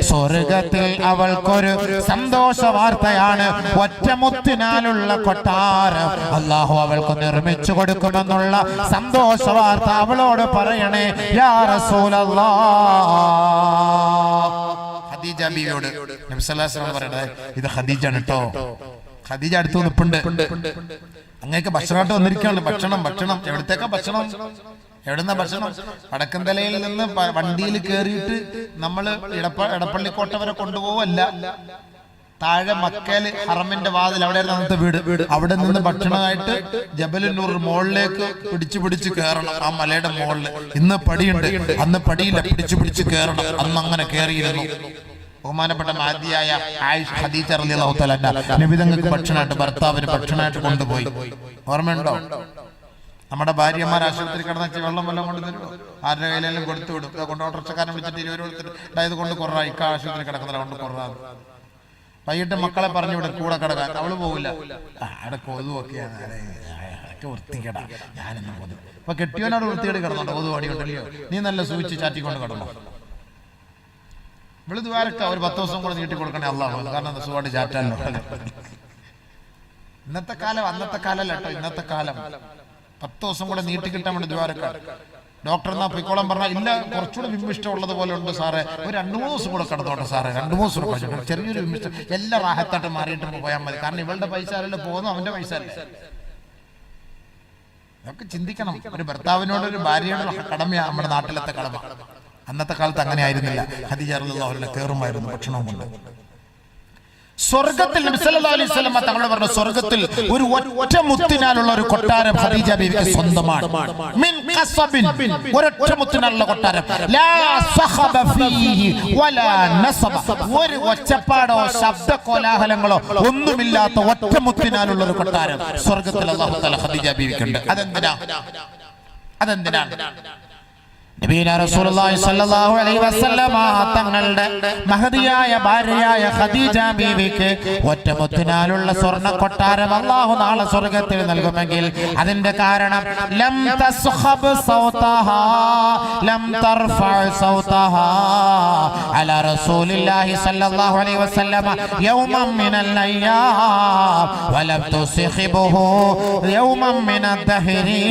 സ്വർഗത്തിൽ അവൾക്കൊരു സന്തോഷ വാർത്തയാണ്. ഒറ്റമുത്തിനാലുള്ള കൊട്ടാരം അല്ലാഹു അവൾക്ക് നിർമ്മിച്ചു കൊടുക്കുമെന്നുള്ള സന്തോഷ വാർത്ത അവളോട് പറയണേ യാ റസൂലല്ലാഹ്. ഖദീജ ബീവിയോട് നബി സല്ലല്ലാഹു അലൈഹി വസല്ലം പറയണേ, ഇത് ഖദീജ ആണ് കേട്ടോ. ഖദീജ അടുത്ത് നിൽപ്പുണ്ട്. അങ്ങേക്ക് ഭക്ഷണമായിട്ട് വന്നിരിക്കുകയാണ്. ഭക്ഷണം എവിടത്തേക്കാ ഭക്ഷണം? എവിടുന്ന ഭക്ഷണം? വടക്കന്തലയിൽ നിന്ന് വണ്ടിയിൽ കയറിയിട്ട് നമ്മൾ എടപ്പള്ളിക്കോട്ട വരെ കൊണ്ടുപോവല്ല. താഴെ മക്കയിൽ ഹറമിന്റെ വാതിൽ, അവിടെയായിരുന്നു അന്നത്തെ വീട്. അവിടെ നിന്ന് ഭക്ഷണമായിട്ട് ജബലുന്നൂർ മുകളിലേക്ക് പിടിച്ചു കയറണം. ആ മലയുടെ മുകളിൽ ഇന്ന് പടിയുണ്ട്, അന്ന് പടിയില്ല, പിടിച്ചു കയറണം. അന്ന് അങ്ങനെ കയറിയിരുന്നു. ബഹുമാനപ്പെട്ട മാതിയായ ആയിഷ ഖദീജ റളിയല്ലാഹു തആല നബി തങ്ങൾക്ക് ഭക്ഷണമായിട്ട്, ഭർത്താവിന് ഭക്ഷണമായിട്ട് കൊണ്ടുപോയി. ഓർമ്മയുണ്ടോ? നമ്മുടെ ഭാര്യമാർ ആശുപത്രി കിടന്ന വെള്ളം കൊണ്ട് തരുമോ? ആരുടെ കയ്യിലെല്ലാം കൊടുത്തു വിടും. കൊണ്ട് ഓട്ടോറിക്ഷക്കാരൻ വിളിച്ചിട്ട് 20 കൊടുത്തിട്ട് ഇത് കൊണ്ട് കുറവാ, ഇക്ക ആശുപത്രി കിടക്കുന്നില്ല, കൊണ്ട് കുറവാണ്. വൈകിട്ട് മക്കളെ പറഞ്ഞു വിടും കൂടെ കിടക്കാൻ. അവള് പോവില്ല. അവിടെ കൊതുവൊക്കെയാണ്, വൃത്തികേടാ, ഞാനൊന്നും കൊതു. അപ്പൊ കെട്ടിയോനോട് വൃത്തികേട് കിടന്നുണ്ടോ? കൊതു അടിയുണ്ടല്ലോ, നീ നല്ല സൂചിച്ച് ചാറ്റിക്കൊണ്ട് കിടന്നു. ഇവള് ദ്വാരക്ക ഒരു 10 ദിവസം കൂടെ നീട്ടി കൊടുക്കണേ അല്ലാഹു, കാരണം സുഖമായിട്ട് ചാറ്റാലോ. ഇന്നത്തെ കാലം അന്നത്തെ കാലല്ല കേട്ടോ, ഇന്നത്തെ കാലം. 10 ദിവസം കൂടെ നീട്ടി കിട്ടാൻ വേണ്ടി ദ്വാരക്ക. ഡോക്ടർ എന്നാ പൊയ്ക്കോളം പറഞ്ഞാൽ ഇല്ല, കുറച്ചുകൂടെ വിമ്മിഷ്ടമുള്ളത് പോലെ ഉണ്ട് സാറേ, ഒരു 2-3 ദിവസം കൂടെ കിടന്നോട്ടെ സാറേ, 2-3 ദിവസം ചെറിയൊരു വിമ്മിഷ്ടം, എല്ലാം റാഹത്തായിട്ട് മാറിയിട്ട് പോയാൽ മതി. കാരണം ഇവളുടെ പൈസ അല്ലല്ലോ പോകുന്നു, അവന്റെ പൈസ അല്ല. അതൊക്കെ ചിന്തിക്കണം. ഒരു ഭർത്താവിനോട് ഒരു ഭാര്യയോട് കടമയാണ് നമ്മുടെ നാട്ടിലത്തെ കടമ. അന്നത്തെ കാലത്ത് അങ്ങനെ ആയിരുന്നില്ല. ഖദീജ റളിയല്ലാഹു അൻഹ കയറുമായിരുന്നു ഭക്ഷണവും കൊണ്ട്. സ്വർഗത്തിൽ നബി സല്ലല്ലാഹു അലൈഹി വസല്ലം തങ്ങൾ പറഞ്ഞു, സ്വർഗത്തിൽ ഒരു ഒറ്റ മുത്തിനാലുള്ള ഒരു കൊട്ടാരം ഖദീജ ബീവിക്ക് സ്വന്തമാണ്. മിൻ ഖസബിൻ, ഒരൊറ്റ മുത്തിനാലുള്ള കൊട്ടാരം. ലാ സഖബ ഫീഹി വലാ നസബ, ഒരു ഒച്ചപ്പാടോ ശബ്ദ കോലാഹലങ്ങളോ ഒന്നുമില്ലാത്ത ഒറ്റ മുത്തിനാലുള്ള ഒരു കൊട്ടാരം സ്വർഗത്തിൽ അല്ലാഹു തആല ഖദീജ ബീവിക്കുണ്ട്. അതെന്തിനാണ്? നബിയുന റസൂലുള്ളാഹി സ്വല്ലല്ലാഹു അലൈഹി വസല്ലമ തങ്ങളുടെ മഹദിയായ ഭാര്യയായ ഖദീജ ബീവിക്ക് ഒറ്റമുത്തിനാലുള്ള സ്വർണ്ണ കൊട്ടാരം അല്ലാഹു നാളെ സ്വർഗ്ഗത്തിൽ നൽകുമെങ്കിൽ അതിന്റെ കാരണം ലം തസ്ഖബ് സൗതഹാ ലം തർഫഅ സൗതഹാ അലാ റസൂലില്ലാഹി സ്വല്ലല്ലാഹു അലൈഹി വസല്ലമ യൗമൻ മിനൽ അയ്യാം വലം തുസ്ഖിബുഹു യൗമൻ മിനദ് ദഹ്രി.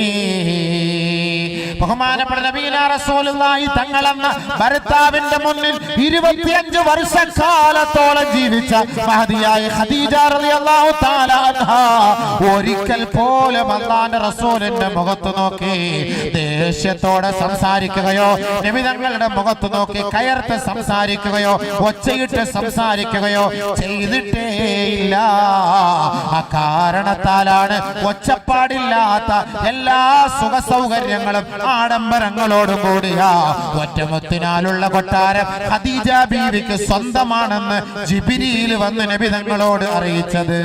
ബഹുമാനപ്പെട്ട നബിയുന റസൂലുള്ളാഹി തങ്ങളെന്ന ഭർത്താവിന്റെ മുന്നിൽ 25 വർഷക്കാലത്തോളം ജീവിച്ച മഹദിയായ ഖദീജ റളിയല്ലാഹു തആല അൻഹാ ഒരിക്കൽ പോലും അല്ലാഹുവിന്റെ റസൂലിന്റെ മുഖത്ത് നോക്കി ദേഷ്യത്തോടെ സംസാരിക്കുകയോ നബി തങ്ങളുടെ മുഖത്ത് നോക്കി കയർത്ത് സംസാരിക്കുകയോ ഒച്ചയിട്ട് സംസാരിക്കുകയോ ചെയ്തിട്ടേയില്ല. ആ കാരണത്താലാണ് ഒച്ചപ്പാടില്ലാത്ത എല്ലാ സുഖ സൗകര്യങ്ങളും ആഡംബരങ്ങളോടും കൂടിയ ഒറ്റമുത്തിനാലുള്ള കൊട്ടാരം ഖദീജ ബീവിക്ക് സ്വന്തമാണെന്ന് ജിബ്രീൽ വന്ന് നബി തങ്ങളോട് അറിയിച്ചത്.